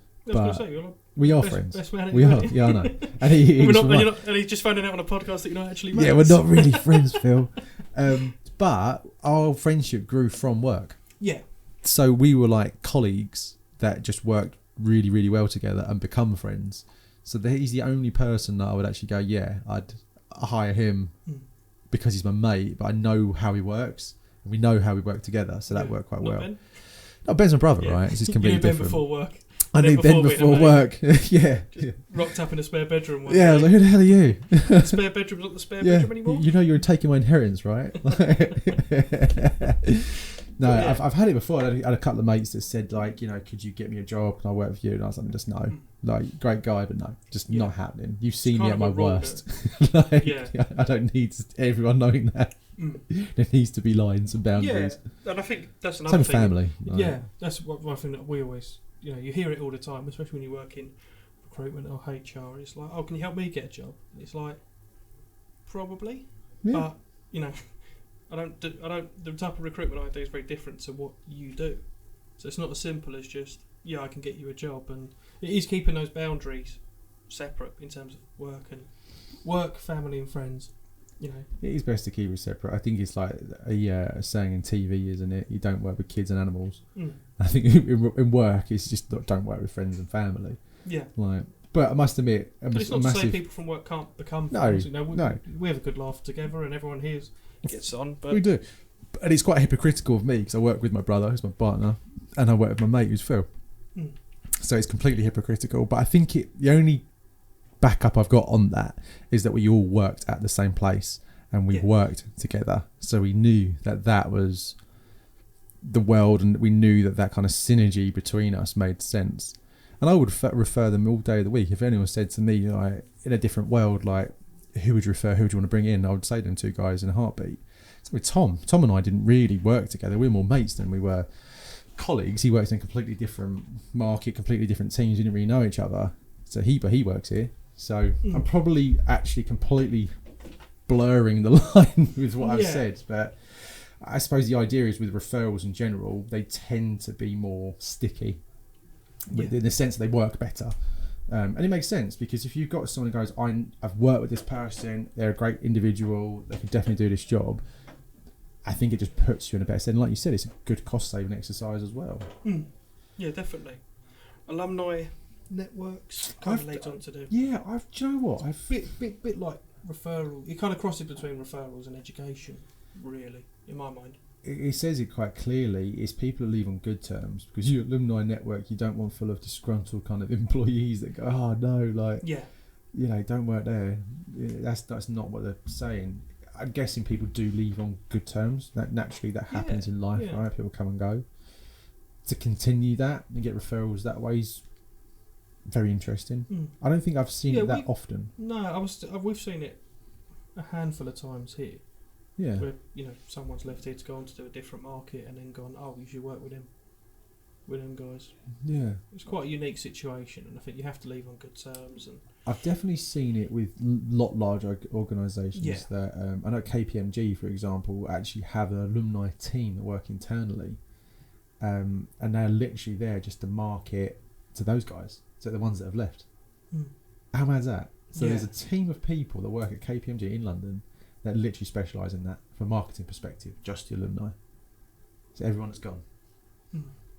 We are friends. Best man We are, yeah, I know. And and he's just finding out on a podcast that you're not actually mates. Yeah, we're not really friends, Phil. But our friendship grew from work. Yeah. So we were like colleagues that just worked really, really well together and become friends. So he's the only person that I would actually go, yeah, I'd hire him because he's my mate, but I know how he works and we know how we work together. So that worked quite well. Ben? No, Ben's my brother, right? It's just completely different. Ben before work. I knew Ben before work. Yeah. Rocked up in a spare bedroom. Yeah, I was like, who the hell are you? The spare bedroom's not the spare bedroom anymore? You know you're taking my inheritance, right? No, yeah. I've had it before. I had a couple of mates that said, like, you know, could you get me a job? Can I work with you? And I was like, just no. Like, great guy, but no. Just not happening. You've seen me at my worst. I don't need everyone knowing that. There needs to be lines and boundaries. Yeah, and I think that's another thing. Family. Like, yeah, that's one thing that we always, you hear it all the time, especially when you work in recruitment or HR. It's like, oh, can you help me get a job? And it's like, probably. Yeah. But, the type of recruitment I do is very different to what you do. So it's not as simple as just, I can get you a job. And it is keeping those boundaries separate in terms of work, family and friends. It is best to keep it separate. I think it's like a saying in TV, isn't it? You don't work with kids and animals. I think in work, it's just don't work with friends and family. Yeah. But I must admit, but it's not to say people from work can't become friends. No. We have a good laugh together, and everyone here gets on. But we do, and it's quite hypocritical of me because I work with my brother, who's my partner, and I work with my mate, who's Phil. So it's completely hypocritical. But I think the only backup I've got on that is that we all worked at the same place and we worked together, so we knew that was the world, and we knew that kind of synergy between us made sense. And I would refer them all day of the week. If anyone said to me, like, in a different world, like, who would you refer, who do you want to bring in, I would say them two guys in a heartbeat. So with Tom and I didn't really work together. We were more mates than we were colleagues. He works in a completely different market, completely different teams. We didn't really know each other. So he works here. So I'm probably actually completely blurring the line with what I've said. But I suppose the idea is with referrals in general, they tend to be more sticky in the sense that they work better. And it makes sense because if you've got someone who goes, I've worked with this person, they're a great individual, they can definitely do this job, I think it just puts you in a better setting. Like you said, it's a good cost-saving exercise as well. Yeah, definitely. Alumni networks kind of leads on to do. Yeah, do you know what? Bit like referral. You kind of cross it between referrals and education, really, in my mind. It says it quite clearly. It's people who leave on good terms, because your alumni network, you don't want full of disgruntled kind of employees that go, oh no, like, don't work there. That's not what they're saying. I'm guessing people do leave on good terms. That naturally that happens in life, right? People come and go. To continue that and get referrals that way is very interesting. I don't think I've seen it that often. No, we've seen it a handful of times here. Yeah. Where, someone's left here to go on to do a different market and then gone, oh, you should work with them guys. Yeah. It's quite a unique situation, and I think you have to leave on good terms. And I've definitely seen it with larger organisations that, I know KPMG, for example, actually have an alumni team that work internally, and they're literally there just to market to those guys, to the ones that have left. How mad is that? So there's a team of people that work at KPMG in London that literally specialise in that from a marketing perspective, just the alumni. So everyone that's gone.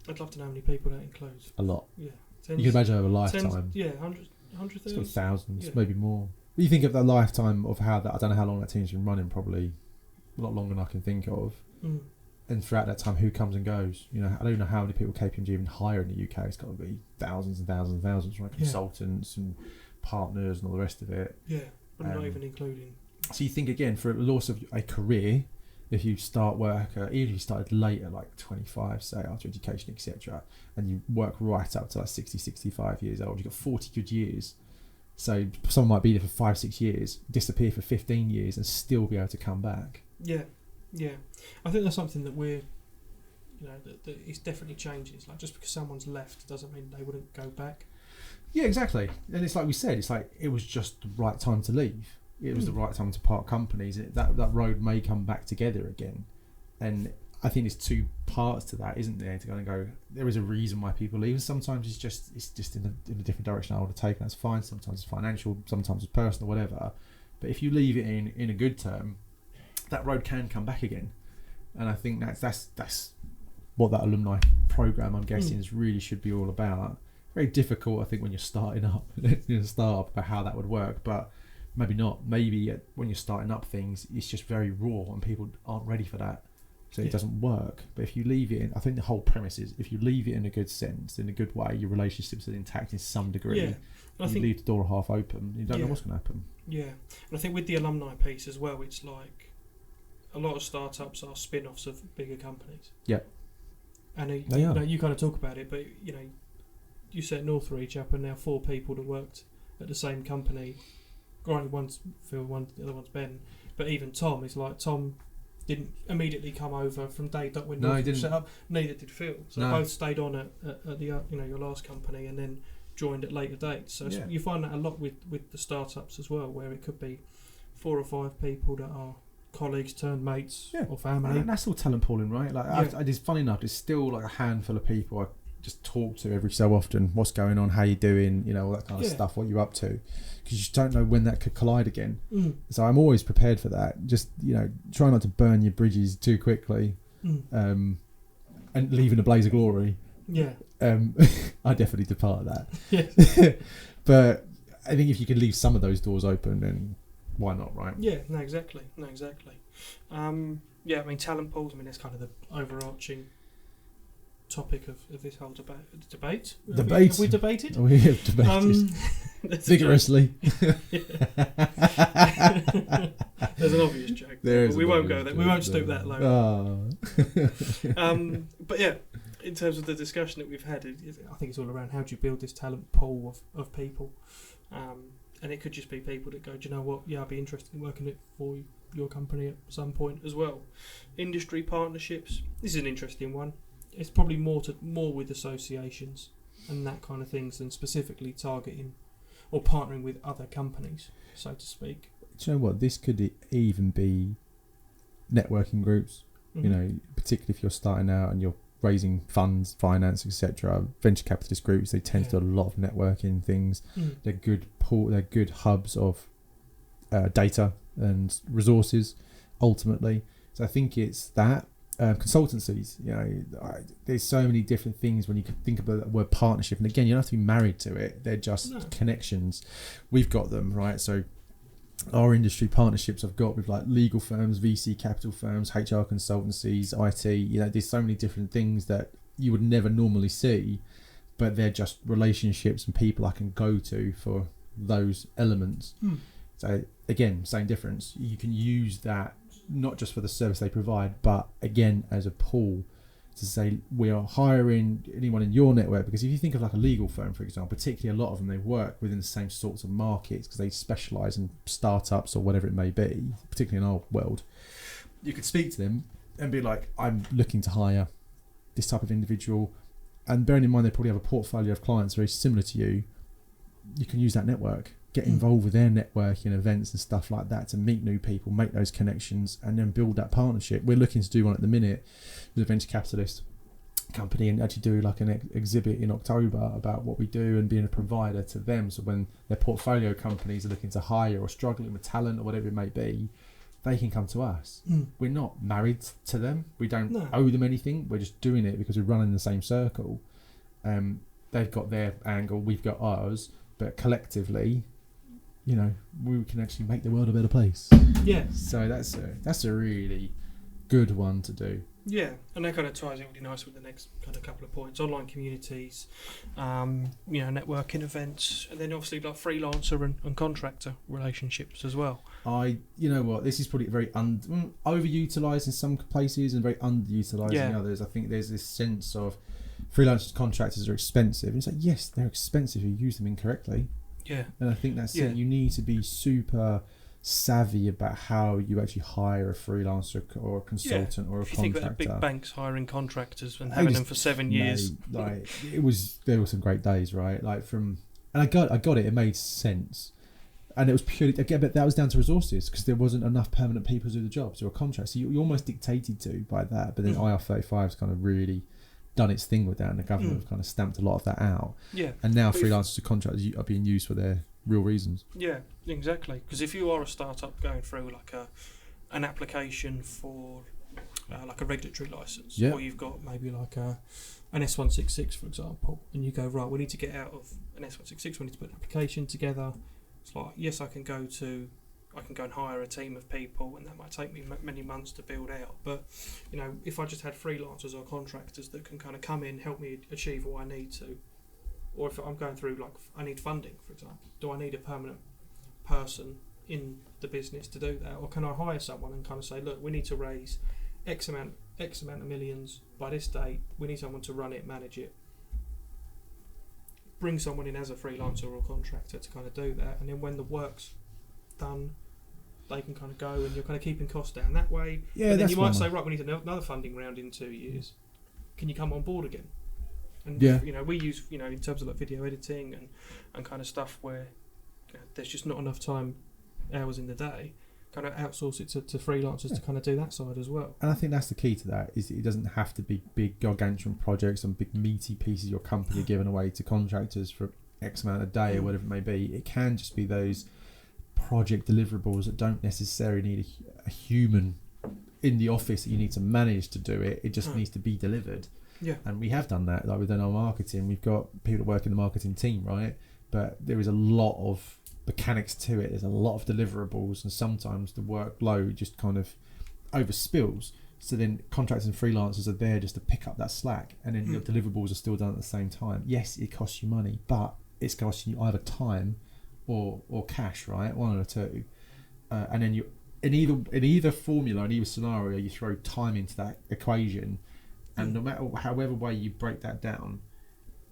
I'd love to know how many people that includes. A lot. Yeah. You can imagine over a lifetime. 100,000. It's got thousands, maybe more. But you think of the lifetime of how that, I don't know how long that team's been running, probably a lot longer than I can think of. and throughout that time, who comes and goes? You know, I don't know how many people KPMG even hire in the UK. It's got to be thousands and thousands and thousands, right? Consultants and partners and all the rest of it. Yeah, but not even including. So you think again, for a loss of a career, if you start work, even if you started later, like 25, say, after education, etc., and you work right up to like 60, 65 years old, you've got 40 good years. So someone might be there for 5, 6 years, disappear for 15 years, and still be able to come back. Yeah. I think that's something that we're, you know, that it's definitely changes. Like, just because someone's left doesn't mean they wouldn't go back. Yeah, exactly. And it's like we said, it's like it was just the right time to leave. It was the right time to part companies. That road may come back together again. And I think there's two parts to that, isn't there? To kind of go, there is a reason why people leave. And sometimes it's just in a different direction I would have taken. That's fine. Sometimes it's financial, sometimes it's personal, whatever. But if you leave it in a good term, that road can come back again. And I think that's what that alumni program, I'm guessing, really should be all about. Very difficult, I think, when you're starting up, start up about how that would work, but maybe not. Maybe when you're starting up things, it's just very raw and people aren't ready for that, so it doesn't work. But if you leave it in, I think the whole premise is, if you leave it in a good sense, in a good way, your relationships are intact in some degree. Yeah, I think leave the door half open, you don't know what's going to happen. Yeah, and I think with the alumni piece as well, it's like a lot of startups are spin-offs of bigger companies. Yeah, and you kind of talk about it, but you know, you set Northreach up, and now 4 people that worked at the same company. Granted, one's Phil, the other one's Ben, but even Tom is like, Tom didn't immediately come over from day dot when Northreach set up. Neither did Phil. So they both stayed on at the your last company, and then joined at later dates. So you find that a lot with the startups as well, where it could be 4 or 5 people that are colleagues turned mates or family. And that's all talent pooling, right? Like, it's funny enough, there's still like a handful of people I just talk to every so often. What's going on? How you doing? You know, all that kind of stuff. What you up to? Because you just don't know when that could collide again. So I'm always prepared for that. Just, you know, try not to burn your bridges too quickly, and leave in a blaze of glory. Yeah. I definitely depart that. Yeah. But I think if you can leave some of those doors open, then why not, right? Yeah. No, exactly. I mean, talent pools. I mean, that's kind of the overarching topic of this whole debate. Have we debated? We have debated vigorously. There's an obvious joke. We won't go there. We won't stoop that low. But yeah, in terms of the discussion that we've had, I think it's all around how do you build this talent pool of people, and it could just be people that go, do you know what? Yeah, I'd be interested in working it for your company at some point as well. Industry partnerships. This is an interesting one. It's probably more with associations and that kind of things than specifically targeting or partnering with other companies, so to speak. Do you know what? This could even be networking groups. You know, particularly if you're starting out and you're raising funds, finance, etc. Venture capitalist groups, they tend to do a lot of networking things. They're good hubs of data and resources, ultimately. So I think it's that. Consultancies, you know, there's so many different things when you think about the word partnership, and again, you don't have to be married to it. They're just connections. We've got them, right? So our industry partnerships I've got with like legal firms, VC capital firms, HR consultancies, IT. You know, there's so many different things that you would never normally see, but they're just relationships and people I can go to for those elements. So again, same difference. You can use that not just for the service they provide, but again as a pool to say we are hiring anyone in your network. Because if you think of like a legal firm, for example, particularly a lot of them, they work within the same sorts of markets because they specialise in startups or whatever it may be, particularly in our world. You could speak to them and be like, I'm looking to hire this type of individual, and bearing in mind they probably have a portfolio of clients very similar to you, you can use that network. Get involved with their networking events and stuff like that to meet new people, make those connections, and then build that partnership. We're looking to do one at the minute with a venture capitalist company and actually do like an exhibit in October about what we do and being a provider to them. So when their portfolio companies are looking to hire or struggling with talent or whatever it may be, they can come to us. We're not married to them. We don't owe them anything. We're just doing it because we're running the same circle. They've got their angle, we've got ours, but collectively, you know, we can actually make the world a better place. Yeah. So that's a really good one to do. Yeah, and that kind of ties in really nice with the next kind of couple of points. Online communities, networking events, and then obviously like freelancer and contractor relationships as well. You know what, this is probably very overutilised in some places and very underutilised in others. I think there's this sense of freelancers, contractors are expensive. And it's like, yes, they're expensive if you use them incorrectly. Yeah. And I think that's it. You need to be super savvy about how you actually hire a freelancer or a consultant or a contractor. If you think about the big banks hiring contractors and having them for 7 years, like there were some great days, right? And I got it. It made sense, and it was purely again, but that was down to resources because there wasn't enough permanent people to do the jobs or a contract. So you're almost dictated to by that. But then IR35 has kind of really done its thing with that, and the government have kind of stamped a lot of that out. Yeah, and now freelancers and contractors are being used for their real reasons. Yeah, exactly. Because if you are a startup going through like an application for like a regulatory license, or you've got maybe like an S166 for example, and you go, right, we need to get out of an S166, we need to put an application together. It's like, yes, I can go and hire a team of people, and that might take me many months to build out. But if I just had freelancers or contractors that can kind of come in, help me achieve what I need to. Or if I'm going through, like, I need funding, for example, do I need a permanent person in the business to do that? Or can I hire someone and kind of say, look, we need to raise X amount of millions by this date. We need someone to run it, manage it. Bring someone in as a freelancer or contractor to kind of do that. And then when the work's done, they can kind of go and you're kind of keeping costs down that way. Yeah, and then you might say, right, we need another funding round in 2 years. Can you come on board again? And we use in terms of like video editing and kind of stuff where there's just not enough hours in the day, kind of outsource it to freelancers to kind of do that side as well. And I think that's the key to that, is it doesn't have to be big gargantuan projects and big meaty pieces of your company given away to contractors for X amount a day or whatever it may be. It can just be those project deliverables that don't necessarily need a human in the office that you need to manage to do it. It just needs to be delivered. Yeah, and we have done that. Like we've done our marketing. We've got people that work in the marketing team, right? But there is a lot of mechanics to it. There's a lot of deliverables, and sometimes the workload just kind of overspills. So then contractors and freelancers are there just to pick up that slack, and then your deliverables are still done at the same time. Yes, it costs you money, but it's costing you either time or cash, right? One or two. And then you in either formula, in either scenario, you throw time into that equation. And no matter however way you break that down,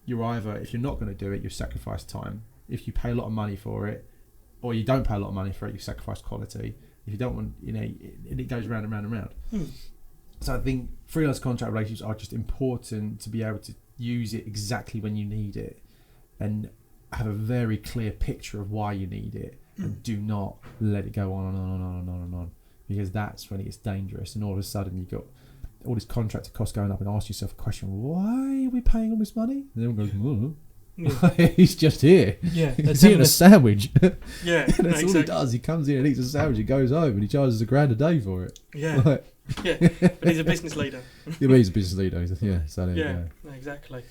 you're either, if you're not going to do it, you sacrifice time. If you pay a lot of money for it, or you don't pay a lot of money for it, you sacrifice quality. If you don't want, it goes round and round and round. So I think freelance contract relationships are just important to be able to use it exactly when you need it, and have a very clear picture of why you need it, and do not let it go on and on and on and on and on, because that's when it gets dangerous. And all of a sudden you've got all this contractor cost going up, and ask yourself a question: why are we paying all this money? And everyone goes, he's just here. Yeah, he's eating a sandwich. Yeah, that's all he does. He comes in and eats a sandwich, he goes home, and he charges $1,000 a day for it. Yeah, yeah. But he's a business leader. Yeah, but he's a business leader. So there you go. No, exactly.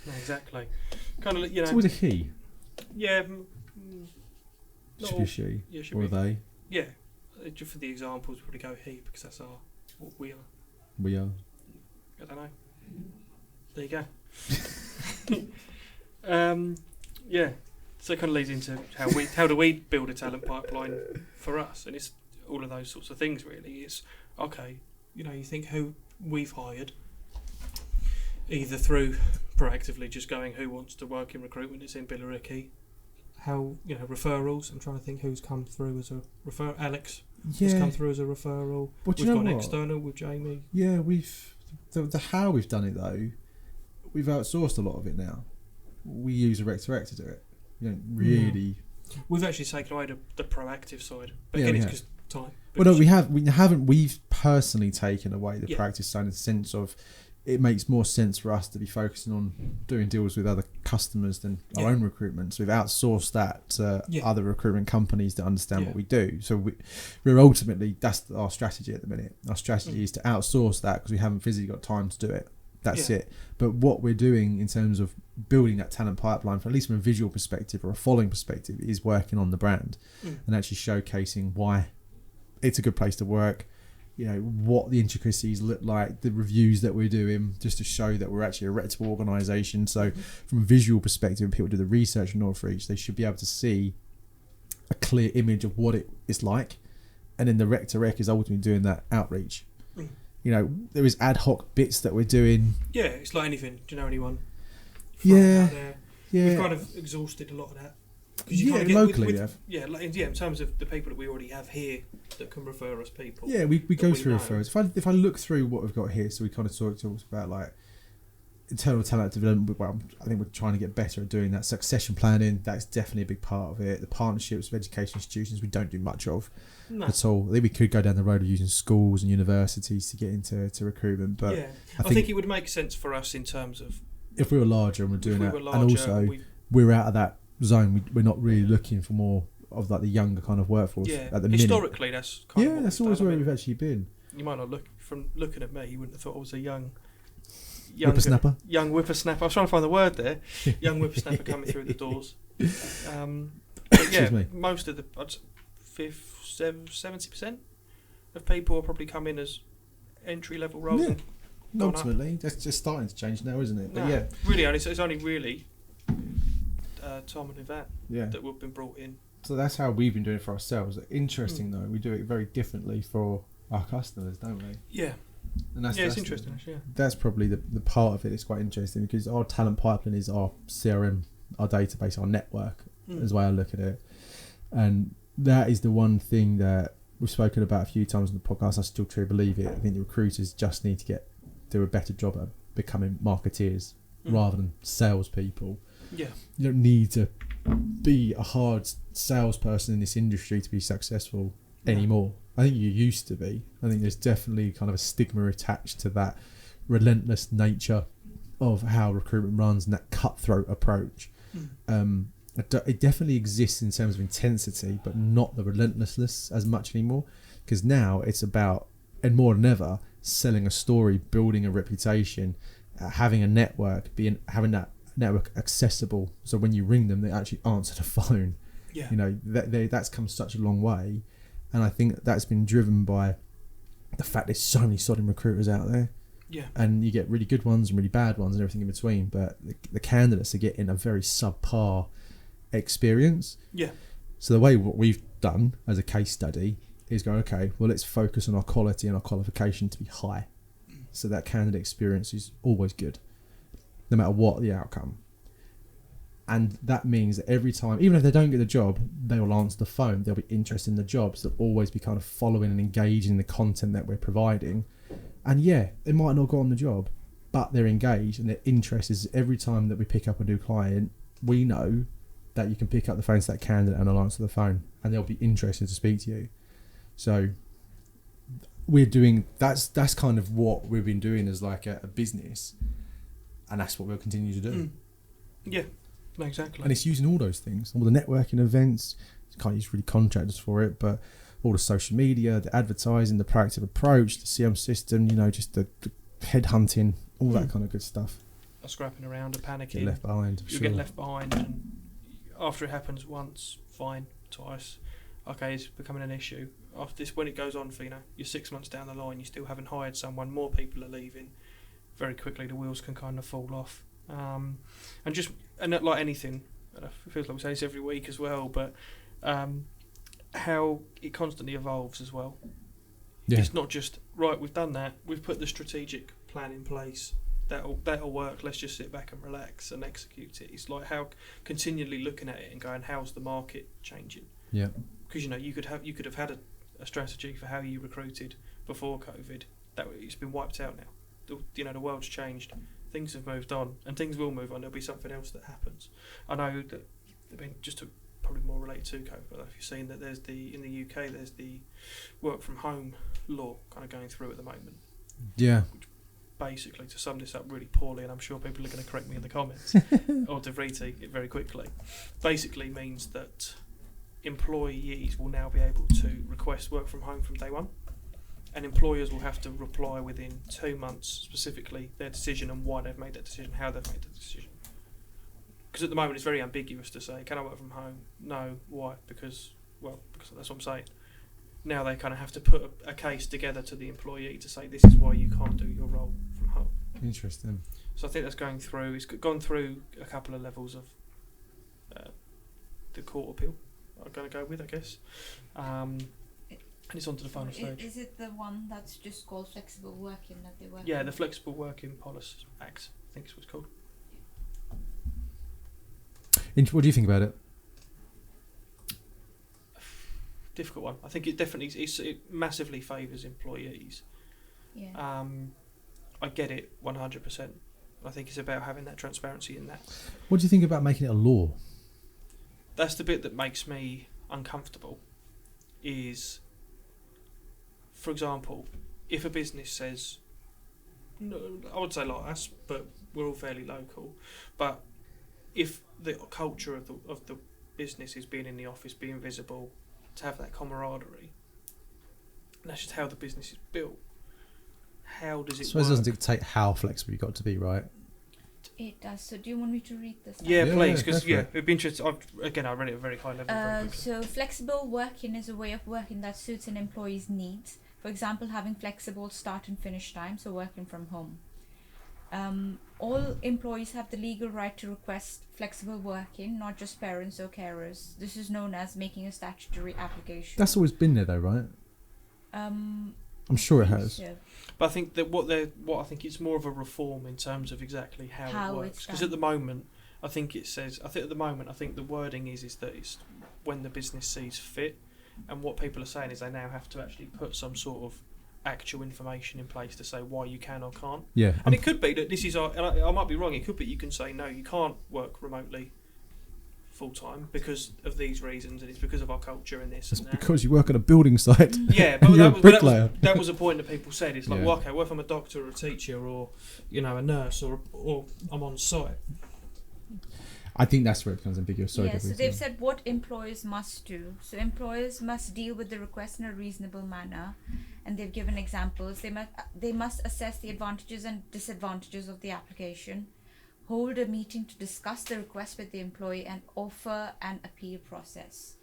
Kind of, It's always a he. Yeah. Should be a she. Yeah, should or be. They. Yeah. Just for the examples, probably go he, because that's what we are. We are. I don't know. There you go. Yeah. So it kind of leads into how do we build a talent pipeline for us, and it's all of those sorts of things really. It's okay. You think who we've hired, either through proactively just going who wants to work in recruitment. It's in Billericay. How referrals. I'm trying to think who's come through as a referral. Alex has come through as a referral. But we've got an external with Jamie. Yeah, the how we've done it though, we've outsourced a lot of it now. We use a rec to rec to do it. We don't really. We've actually taken away the proactive side, but again, it's because time. Well, no, we haven't. We've personally taken away the proactive side in the sense of it makes more sense for us to be focusing on doing deals with other customers than our own recruitment. So we've outsourced that to other recruitment companies that understand what we do. So we're ultimately, that's our strategy at the minute. Our strategy is to outsource that because we haven't physically got time to do it. That's it. But what we're doing in terms of building that talent pipeline, at least from a visual perspective or a following perspective, is working on the brand and actually showcasing why it's a good place to work, what the intricacies look like, the reviews that we're doing, just to show that we're actually a reputable organisation. So from a visual perspective, when people do the research on Northreach, they should be able to see a clear image of what it is like. And then the rec to rec is ultimately doing that outreach. There is ad hoc bits that we're doing. Yeah, it's like anything. Do you know anyone? Yeah. We've kind of exhausted a lot of that. Locally, in terms of the people that we already have here that can refer us people. Yeah, we go through referrals. If I look through what we've got here, so we kind of talked about like internal talent development. Well, I think we're trying to get better at doing that. Succession planning, that's definitely a big part of it. The partnerships with education institutions, we don't do much of at all. I think we could go down the road of using schools and universities to get into recruitment. But yeah, I think it would make sense for us in terms of if we were larger and we're doing that, and also we're out of that zone. We're not really looking for more of like the younger kind of workforce at the historically minute. That's kind of that's always where we've actually been. You might not looking at me, you wouldn't have thought I was a young whippersnapper. Young whippersnapper. I was trying to find the word there. Young whippersnapper coming through the doors. Most of the 70% of people will probably come in as entry level roles. Yeah. Ultimately, that's just starting to change now, isn't it? But really, it's only really Tom and Yvette that we've been brought in. So that's how we've been doing it for ourselves. Interesting though, we do it very differently for our customers, don't we? Yeah. And that's it's interesting. Actually, that's probably the part of it that's quite interesting, because our talent pipeline is our CRM, our database, our network, is the way I look at it. And that is the one thing that we've spoken about a few times on the podcast. I still truly believe it. I think the recruiters just need to do a better job at becoming marketeers rather than salespeople. Yeah. You don't need to be a hard salesperson in this industry to be successful anymore. I think you used to be. I think there's definitely kind of a stigma attached to that relentless nature of how recruitment runs and that cutthroat approach. It definitely exists in terms of intensity, but not the relentlessness as much anymore, because now it's about, and more than ever, selling a story, building a reputation, having a network, having that network accessible, so when you ring them they actually answer the phone. That's come such a long way, and I think that's been driven by the fact there's so many sodding recruiters out there, and you get really good ones and really bad ones and everything in between, but the candidates are getting a very subpar experience. So the way what we've done as a case study is go, okay, well, let's focus on our quality and our qualification to be high, so that candidate experience is always good no matter what the outcome. And that means that every time, even if they don't get the job, they will answer the phone, they'll be interested in the jobs, they'll always be kind of following and engaging in the content that we're providing. And they might not go on the job, but they're engaged and their interest is every time that we pick up a new client, we know that you can pick up the phone to that candidate and they'll answer the phone and they'll be interested to speak to you. So we're doing, that's kind of what we've been doing as like a business, and that's what we'll continue to do. Exactly. And it's using all those things, all the networking events. You can't use really contractors for it, but all the social media, the advertising, the proactive approach, the CM system, just the headhunting, all that kind of good stuff. Scrapping around and panicking. Get left behind. You get left behind, and after it happens once, fine, twice, okay, it's becoming an issue. After this, when it goes on for you're 6 months down the line, you still haven't hired someone, more people are leaving. Very quickly, the wheels can kind of fall off. And like anything, it feels like we say this every week as well, but how it constantly evolves as well. It's not just, right, we've done that, we've put the strategic plan in place, that'll work, let's just sit back and relax and execute it. It's like how continually looking at it and going, how's the market changing? Because you could have had a strategy for how you recruited before COVID, that it's been wiped out now. The world's changed, things have moved on, and things will move on. There'll be something else that happens. I know that, just to probably more related to COVID, but if you've seen that in the UK there's the work from home law kind of going through at the moment. Which basically, to sum this up really poorly, and I'm sure people are going to correct me in the comments or to retake it very quickly, basically means that employees will now be able to request work from home from day one. And employers will have to reply within 2 months, specifically their decision and why they've made that decision, how they've made that decision. Because at the moment it's very ambiguous to say, can I work from home? No. Why? Because that's what I'm saying. now they kind of have to put a case together to the employee to say this is why you can't do your role from home. Interesting. So I think that's going through. It's gone through a couple of levels of the court appeal. I'm going to go with, I guess, and it's onto the final stage. Is it the one that's just called flexible working that they work? Yeah, the Flexible Working Policy Act, I think is what it's called. What do you think about it? Difficult one. I think it definitely it massively favours employees. Yeah. I get it 100%. I think it's about having that transparency in that. What do you think about making it a law? That's the bit that makes me uncomfortable. Is, for example, if a business says, no, I would say like us, but we're all fairly local. But if the culture of the business is being in the office, being visible, to have that camaraderie, and that's just how the business is built. How does it So it work? doesn't dictate how flexible you've got to be, right? It does. So do you want me to read this? Yeah, Yeah, please, yeah, because go for it. it'd be interesting. I read it at a very high level. Very quickly. So flexible working is a way of working that suits an employee's needs. For example, having flexible start and finish times, or working from home. All employees have the legal right to request flexible working, not just parents or carers. This is known as making a statutory application. That's always been there, though, right? I'm sure it has. So But I think that what I think it's more of a reform in terms of exactly how How it works. it's Because done. at the moment, I think the wording is that it's when the business sees fit, and what people are saying is they now have to actually put some sort of actual information in place to say why you can or can't. Yeah. And it could be that this is and I might be wrong. It could be you can say no, you can't work remotely full time because of these reasons, and it's because of our culture and this It's and that. because you work on a building site. Yeah, but You're a bricklayer. that was a point that people said. It's like, Yeah. well, okay, what if I'm a doctor or a teacher or a nurse or I'm on site? I think that's where it becomes ambiguous. Sorry, yeah, so Debbie, they've sorry. said what employers must do. So employers must deal with the request in a reasonable manner, and they've given examples. They must assess the advantages and disadvantages of the application, hold a meeting to discuss the request with the employee, and offer an appeal process.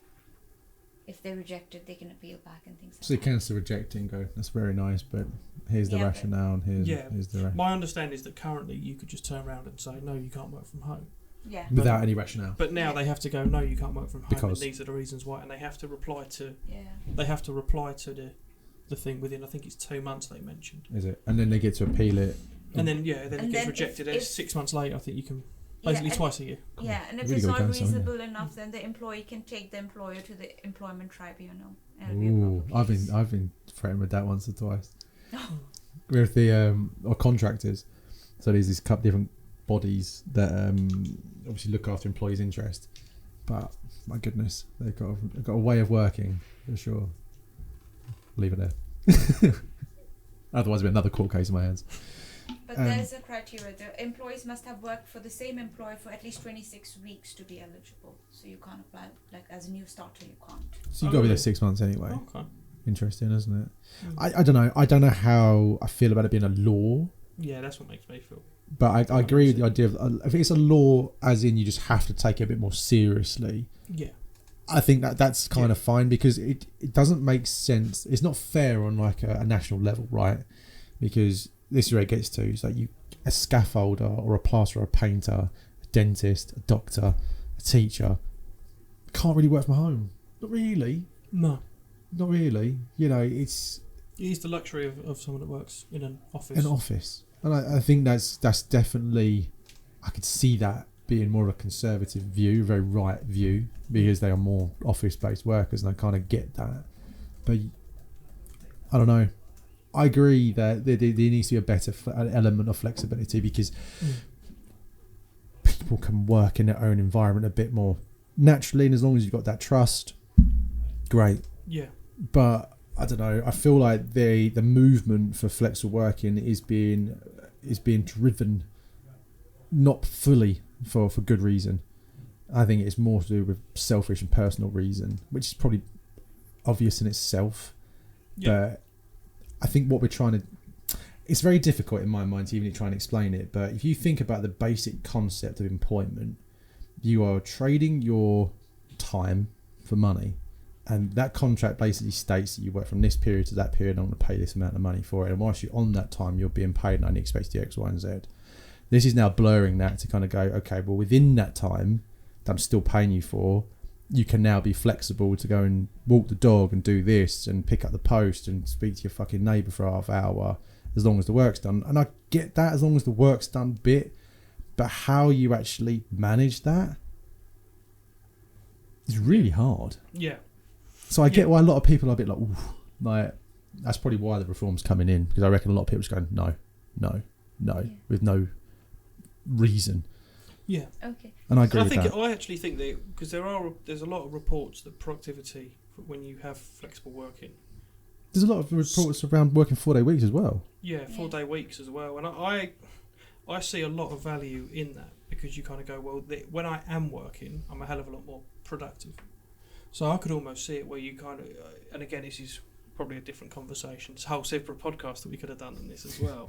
If they're rejected, they can appeal back and things like So you that. can still reject it and go, that's very nice, but here's the Yeah, but- rationale and here's the rationale. My understanding is that currently you could just turn around and say no, you can't work from home. Yeah. Without any rationale. But now they have to go no, you can't work from home. Because- And these are the reasons why, and they have to reply to Yeah. the thing within, I think it's 2 months they mentioned. Is it? And then they get to appeal it. And then And it gets then rejected. if- and it's 6 months later. I think you can Yeah, basically and- twice a year. Yeah, and if Really it's go not down some, yeah. reasonable enough, then the employee can take the employer to the employment tribunal. And it'll be a Ooh, proper case. I've been threatened with that once or twice. With the or contractors. So there's these couple different bodies that obviously look after employees' interest. But my goodness, they've got a way of working for sure. Leave it there. Otherwise, it'll be another court case in my hands. But there's a criteria. The employees must have worked for the same employer for at least 26 weeks to be eligible. So you can't apply, like as a new starter, you can't. So you've got to be there 6 months anyway. Okay. Interesting, isn't it? Mm. I don't know. I don't know how I feel about it being a law. Yeah, that's what makes me feel. But I agree with the idea of, I think it's a law as in you just have to take it a bit more seriously. Yeah. I think that's kind of fine because it doesn't make sense. It's not fair on like a national level, right? Because this is where it gets to. It's like a scaffolder or a plasterer, a painter, a dentist, a doctor, a teacher can't really work from home. Not really. No. Not really. You know, it's It is the luxury of someone that works in an office. an office. And I think that's definitely, I could see that being more of a conservative view, a very right view, because they are more office-based workers, and I kind of get that. But I don't know. I agree that there needs to be a better element of flexibility because people can work in their own environment a bit more naturally, and as long as you've got that trust, great. Yeah. But I don't know. I feel like the movement for flexible working is being driven not fully for good reason. I think it's more to do with selfish and personal reason, which is probably obvious in itself. Yeah. But I think what we're trying to... It's very difficult in my mind to even try and explain it, but if you think about the basic concept of employment, you are trading your time for money, And that contract basically states that you work from this period to that period, and I'm going to pay this amount of money for it. And whilst you're on that time, you're being paid, and I only expect you X, Y, and Z. This is now blurring that to kind of go, okay, well, within that time that I'm still paying you for, you can now be flexible to go and walk the dog and do this and pick up the post and speak to your fucking neighbour for a half hour as long as the work's done. And I get that, as long as the work's done bit, but how you actually manage that is really hard. Yeah. So I get why a lot of people are a bit like, ooh, like, that's probably why the reform's coming in, because I reckon a lot of people are just going, no, with no reason. Yeah. Okay. And I agree with that. I actually think that, because there's a lot of reports that productivity when you have flexible working. There's a lot of reports around working 4-day weeks as well. Yeah, 4-day weeks as well. And I see a lot of value in that, because you kind of go, well, when I am working, I'm a hell of a lot more productive. So I could almost see it where you kind of, and again, this is probably a different conversation. It's a whole separate podcast that we could have done on this as well.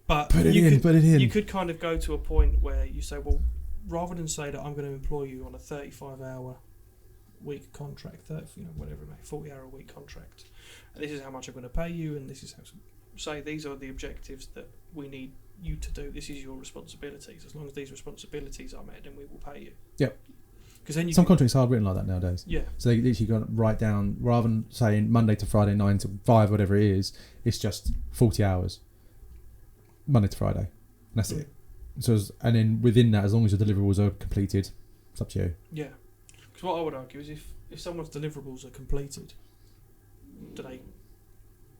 But put it in. You could kind of go to a point where you say, well, rather than say that I'm going to employ you on a 35-hour week contract, 40-hour a week contract, and this is how much I'm going to pay you, and this is how, say these are the objectives that we need you to do. This is your responsibilities. As long as these responsibilities are met, then we will pay you. Yep. Because then some contracts are written like that nowadays. Yeah. So they literally got to write down, rather than saying Monday to Friday 9 to 5, whatever it is, it's just 40 hours. Monday to Friday. And that's it. So, and then within that, as long as your deliverables are completed, it's up to you. Yeah. Because what I would argue is if someone's deliverables are completed,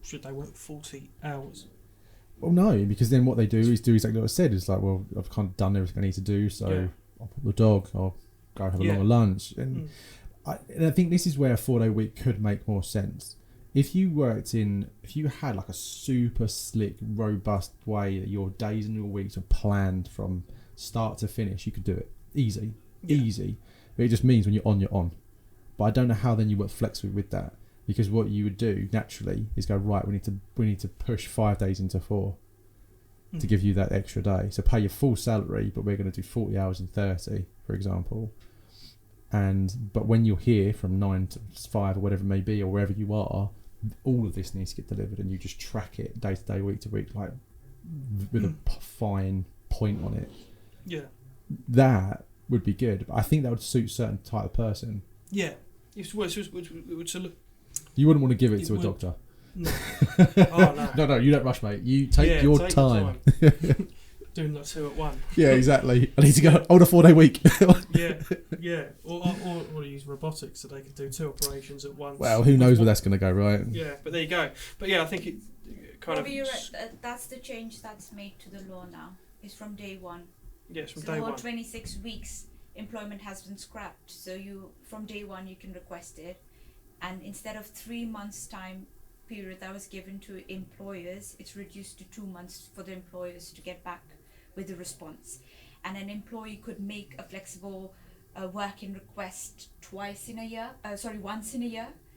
should they work 40 hours? Well, no, because then what they do is do exactly what I said. It's like, well, I've kind of done everything I need to do, so I'll put the dog, I'll go have a longer lunch. And I think this is where a 4-day week could make more sense. If you had like a super slick, robust way that your days and your weeks are planned from start to finish, you could do it. Easy. But it just means when you're on, you're on. But I don't know how then you work flexibly with that. Because what you would do naturally is go, right, we need to push 5 days into 4 to give you that extra day. So pay your full salary, but we're going to do 40 hours and 30, for example. But when you're here from 9 to 5 or whatever it may be, or wherever you are, all of this needs to get delivered, and you just track it day to day, week to week, like with a fine point on it. Yeah. That would be good. But I think that would suit a certain type of person. Yeah. You wouldn't want to give it to a doctor. No. Oh, no. No, you don't rush, mate. You take your time. Doing like 2 at 1. Yeah, exactly. I need to go on a 4-day week. yeah. Or use robotics so they can do 2 operations at once. Well, who knows where that's going to go, right? Yeah, but there you go. But yeah, I think it kind Robbie, that's the change that's made to the law now. It's from day 1. Yes, from so day 1. 26 weeks employment has been scrapped. So from day 1 you can request it, and instead of 3 months time period that was given to employers, it's reduced to 2 months for the employers to get back with a response. And an employee could make a flexible working request once in a year,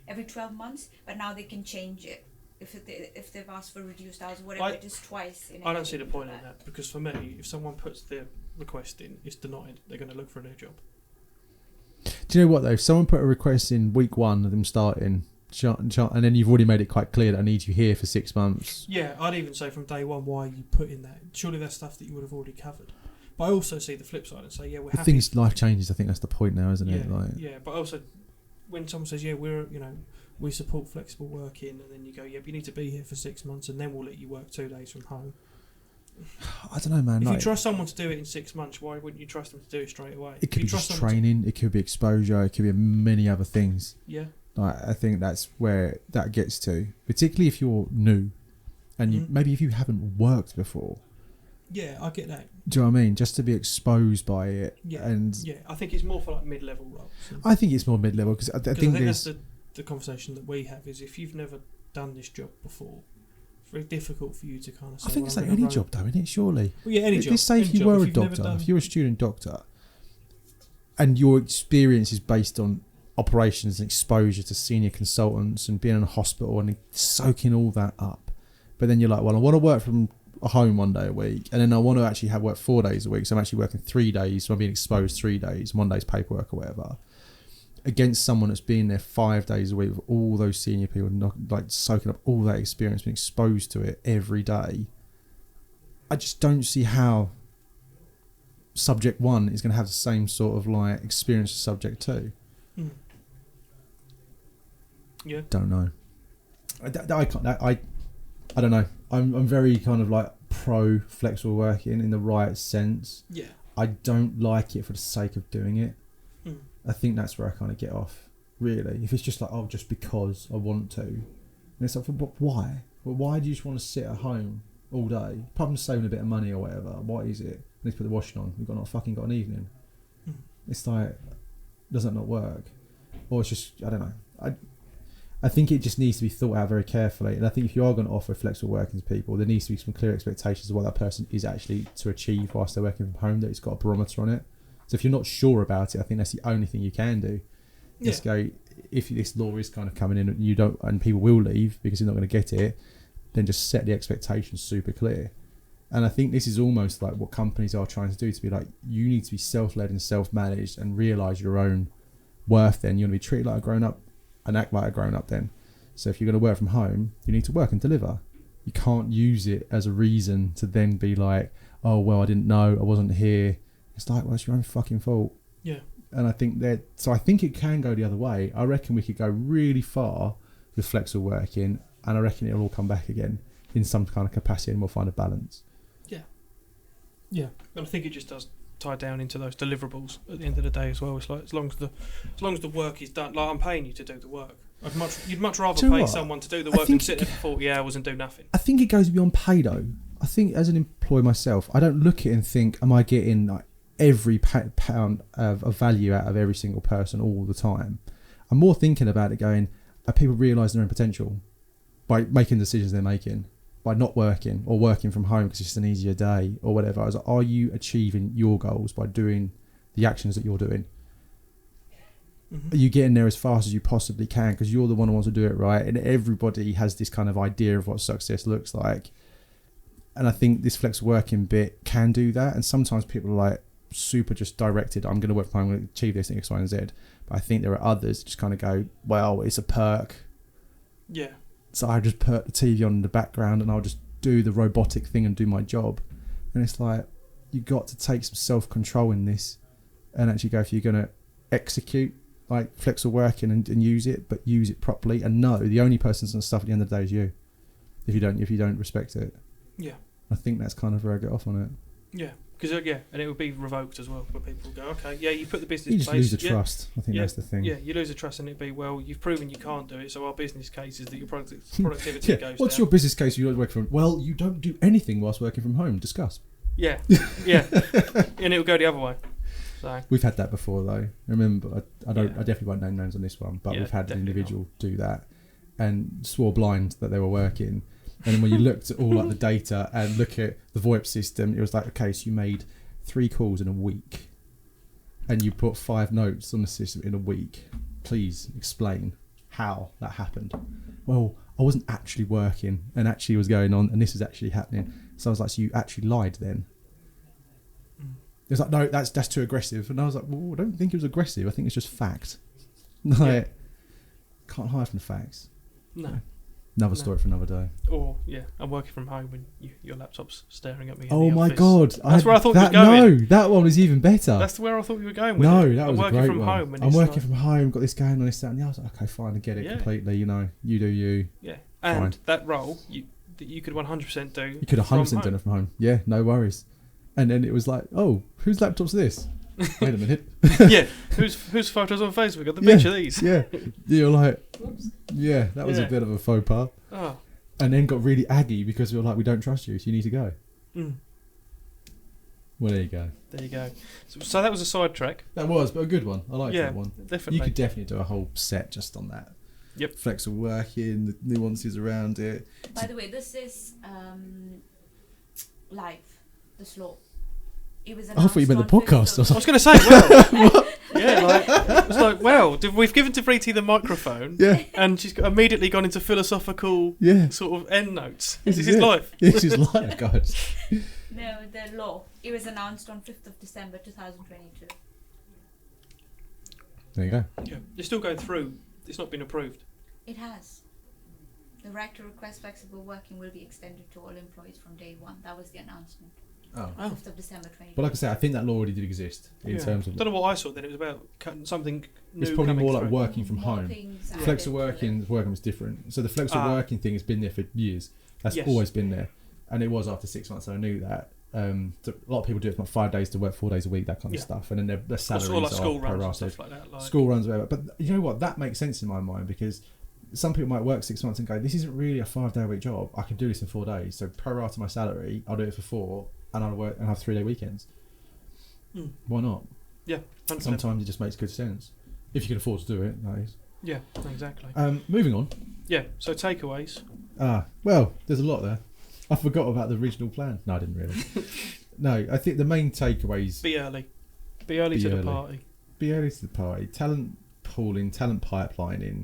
every 12 months, but now they can change it if they've asked for reduced hours or whatever. It is twice. I don't see the point in that, because for me, if someone puts their request in, it's denied, they're going to look for a new job. Do you know what though? If someone put a request in week 1 of them starting, and then you've already made it quite clear that I need you here for 6 months. Yeah, I'd even say from day 1, why you put in that. Surely that's stuff that you would have already covered. But I also see the flip side and say, yeah, we're happy. The thing is, life changes. I think that's the point now, isn't it? Yeah, but also when someone says, yeah, we support flexible working, and then you go, yeah, but you need to be here for 6 months, and then we'll let you work 2 days from home. I don't know, man. If you trust someone to do it in 6 months, why wouldn't you trust them to do it straight away? It could be just training. It could be exposure. It could be many other things. Yeah. I think that's where that gets to, particularly if you're new, and maybe if you haven't worked before. Yeah, I get that. Do you know what I mean? Just to be exposed by it. Yeah. And I think it's more for like mid-level roles. I think it's more mid-level because I think that's the conversation that we have is if you've never done this job before, it's very difficult for you to kind of say, I think it's like any job though, isn't it? Surely. Well, yeah, any job. Let's say if you were a doctor, if you were a student doctor, and your experience is based on operations and exposure to senior consultants and being in a hospital and soaking all that up, but then you're like, well, I want to work from home 1 day a week, and then I want to actually have work 4 days a week, so I'm actually working 3 days, so I'm being exposed 3 days, 1 day's paperwork or whatever, against someone that's been there 5 days a week with all those senior people, like soaking up all that experience, being exposed to it every day, I just don't see how subject 1 is going to have the same sort of like experience as subject 2. Yeah. Don't know. I can't. I don't know. I'm very kind of like pro flexible working in the right sense. Yeah. I don't like it for the sake of doing it. I think that's where I kind of get off. Really, if it's just like, oh, just because I want to, and it's like, but why? Well, why do you just want to sit at home all day? Apart from saving a bit of money or whatever, what is it? Let's put the washing on. We've got an evening. It's like, does that not work? Or it's just, I don't know. I think it just needs to be thought out very carefully. And I think if you are going to offer flexible working to people, there needs to be some clear expectations of what that person is actually to achieve whilst they're working from home, that it's got a barometer on it. So if you're not sure about it, I think that's the only thing you can do. Yeah. Just go, if this law is kind of coming in and you don't, and people will leave because you're not going to get it, then just set the expectations super clear. And I think this is almost like what companies are trying to do, to be like, you need to be self-led and self-managed and realise your own worth. Then you're going to be treated like a grown-up and act like a grown-up then. So if you're going to work from home, you need to work and deliver. You can't use it as a reason to then be like, oh, well, I didn't know, I wasn't here. It's like, well, it's your own fucking fault. Yeah. And I think that, so I think it can go the other way. I reckon we could go really far with flexible working, and I reckon it'll all come back again in some kind of capacity, and we'll find a balance. Yeah. And I think it just does tie down into those deliverables at the end of the day as well. It's like, as long as the work is done, like, I'm paying you to do the work. You'd much rather pay someone to do the work than sit there for 40 hours and do nothing. I think it goes beyond pay though. I think as an employee myself, I don't look at it and think, am I getting like every pound of value out of every single person all the time? I'm more thinking about it going, are people realising their own potential by making decisions they're making, by not working or working from home because it's just an easier day or whatever? I was like, are you achieving your goals by doing the actions that you're doing? Are you getting there as fast as you possibly can because you're the one who wants to do it right? And everybody has this kind of idea of what success looks like. And I think this flexible working bit can do that. And sometimes people are like super just directed, I'm going to work from home, I'm going to achieve this in X, Y, and Z. But I think there are others that just kind of go, well, it's a perk. Yeah. So I just put the TV on in the background and I'll just do the robotic thing and do my job. And it's like, you got to take some self-control in this and actually go, if you're going to execute like flexible working and use it, but use it properly, and know the only person that's going to suffer at the end of the day is you if you don't respect it. Yeah. I think that's kind of where I get off on it. Yeah. Because and it would be revoked as well, where people go, okay, yeah, you put the business. You just place, lose the trust. I think that's the thing. Yeah, you lose the trust, and it'd be, well, you've proven you can't do it, so our business case is that your productivity goes What's down. your business case? You don't work from? Well, you don't do anything whilst working from home. Discuss. Yeah, yeah, and it'll go the other way. So we've had that before, though. Remember, I definitely won't name names on this one, but we've had an individual do that and swore blind that they were working. And then when you looked at all like the data and look at the VoIP system, it was like, okay, so you made 3 calls in a week and you put 5 notes on the system in a week. Please explain how that happened. Well, I wasn't actually working and actually was going on and this is actually happening. So I was like, so you actually lied then? It was like, no, that's too aggressive. And I was like, well, I don't think it was aggressive. I think it's just fact. Like, can't hide from the facts. No. Another story for another day. Or, I'm working from home and your laptop's staring at me in Oh the my office. God. That's where I thought you were going. No, that one was even better. That's where I thought you were going with it. No, that was I'm a working great from one. home. And I'm working from home, got this going on, this, that, and the other. I was like, okay, fine, I get it completely. You know, you do you. Yeah. And fine. that role, that you could 100% do. You could 100% do it from home. Yeah, no worries. And then it was like, oh, whose laptop's this? Wait a minute. Yeah, whose photos on Facebook? Got the picture of these. Yeah, you're like, yeah, that was a bit of a faux pas. Oh. And then got really aggy because we were like, we don't trust you, so you need to go. Well, there you go. There you go. So that was a sidetrack. That was, but a good one. I like that one. Definitely. You could definitely do a whole set just on that. Yep. Flexible working, the nuances around it. By the way, this is live, this law. It was I thought you meant the podcast. I was going to say, well, it's like, well, we've given Tavriti the microphone, and she's immediately gone into philosophical sort of end notes. This is life. This is life, guys. No, the law. It was announced on 5th of December 2022. There you go. Yeah, it's still going through. It's not been approved. It has. The right to request flexible working will be extended to all employees from day one. That was the announcement. Oh. 5th of December 2020. But like I say, I think that law already did exist in terms of. I don't know what I saw then. It was about something new. It's probably more like through. working from More home. things Flexible added. working was different. So the flexible working thing has been there for years. That's Yes. always been there, and it was after 6 months. I knew that. So a lot of people do it from 5 days to work 4 days a week, that kind of stuff, and then their salaries Sort of like are school runs and prorated. stuff like that. Like, School runs, whatever. But you know what? That makes sense in my mind because some people might work 6 months and go, "This isn't really a 5 day a week job. I can do this in 4 days. So prorate my salary. I'll do it for 4, and I'll work and have 3 day weekends. Why not? Yeah, 100%. Sometimes it just makes good sense if you can afford to do it. That is. Yeah, exactly. Moving on. Yeah, so takeaways. Well, there's a lot there. I forgot about the original plan. No, I didn't really. No, I think the main takeaways. Be early. Be early to the party. Be early to the party. Talent pooling, talent pipelining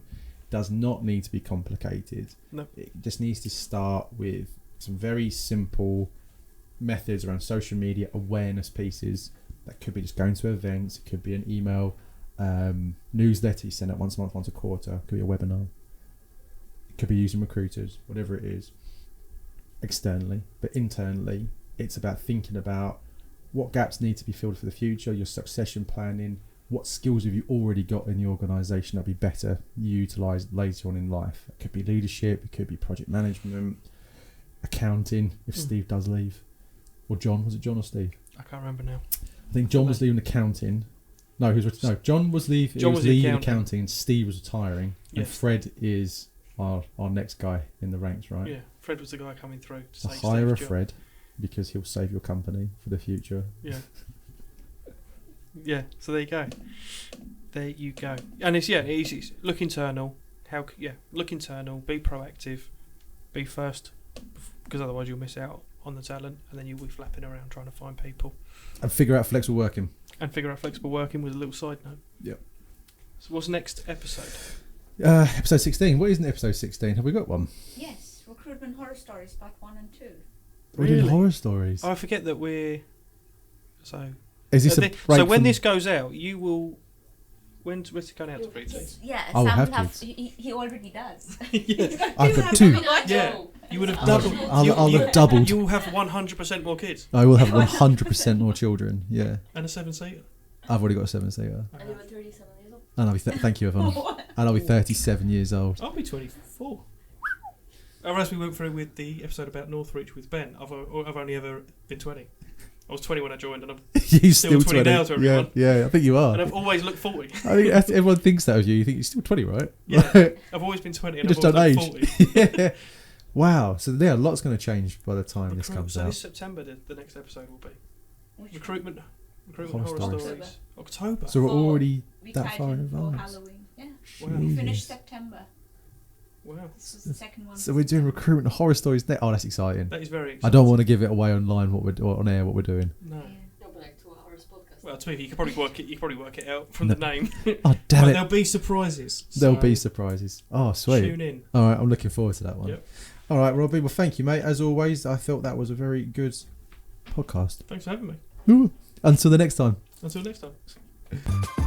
does not need to be complicated. No. It just needs to start with some very simple methods around social media awareness pieces. That could be just going to events. It could be an email newsletter you send out once a month, once a quarter. It could be a webinar. It could be using recruiters, whatever it is. Externally, but internally, it's about thinking about what gaps need to be filled for the future, your succession planning, what skills have you already got in the organisation that'll be better utilised later on in life. It could be leadership, it could be project management, accounting, if Steve does leave. Or John, was it John or Steve? I can't remember now. I think John was leaving accounting. No, John was leaving accounting, Steve was retiring, and Yes. Fred is our next guy in the ranks, right? Yeah, Fred was the guy coming through to So say hire a Steve's job. Fred because he'll save your company for the future. Yeah. Yeah, so there you go. There you go. And it's easy. Look internal. Look internal, be proactive, be first, because otherwise you'll miss out on the talent and then you'll be flapping around trying to find people. And figure out flexible working. And figure out flexible working with a little side note. Yep. So what's next episode? Episode 16. What is in episode 16? Have we got one? Yes, recruitment horror stories part 1 and 2. We're doing Really? horror stories. I forget that we're... So Is this a break when from- this goes out, you will... When's it going out to Preach? Yeah, I will Sam have will have. kids. He already does. Yeah. I've got 2. Yeah. You would have I'll doubled. have doubled. You will have 100% more kids. I will have 100% more children. Yeah. And a 7-seater. I've already got a 7-seater. And you were 37 years old. And I'll be thank you, Yvonne. And I'll be 37 years old. I'll be 24. Or as we went through with the episode about Northreach with Ben, I've only ever been 20. I was 20 when I joined, and I'm You're still 20 now to everyone. Yeah, I think you are. And I've always looked 40. I think everyone thinks that of you. You think you're still 20, right? Yeah, I've always been 20 and You I've just always don't looked age. 40. Yeah. Wow. So yeah, a lot's going to change by the time this comes So out. this September, the next episode will be Which recruitment Horror horror stories. stories. October. So we're already we that tied far in in for advance. Halloween. Yeah, Wow. we Jesus. finished September. Wow, This was the second one. So we're doing recruitment horror stories next. Oh, that's exciting. that is very I exciting. don't want to give it away online or on air what we're doing. No. Yeah. It'll be like 2 hours podcast. Well, to me, you could probably work it out from the name. Oh damn But it! there'll be surprises. There'll so be surprises. Oh sweet. Tune in. All right, I'm looking forward to that one. Yep. All right, Robbie. Well, thank you, mate. As always, I thought that was a very good podcast. Thanks for having me. Ooh. Until the next time. Until next time.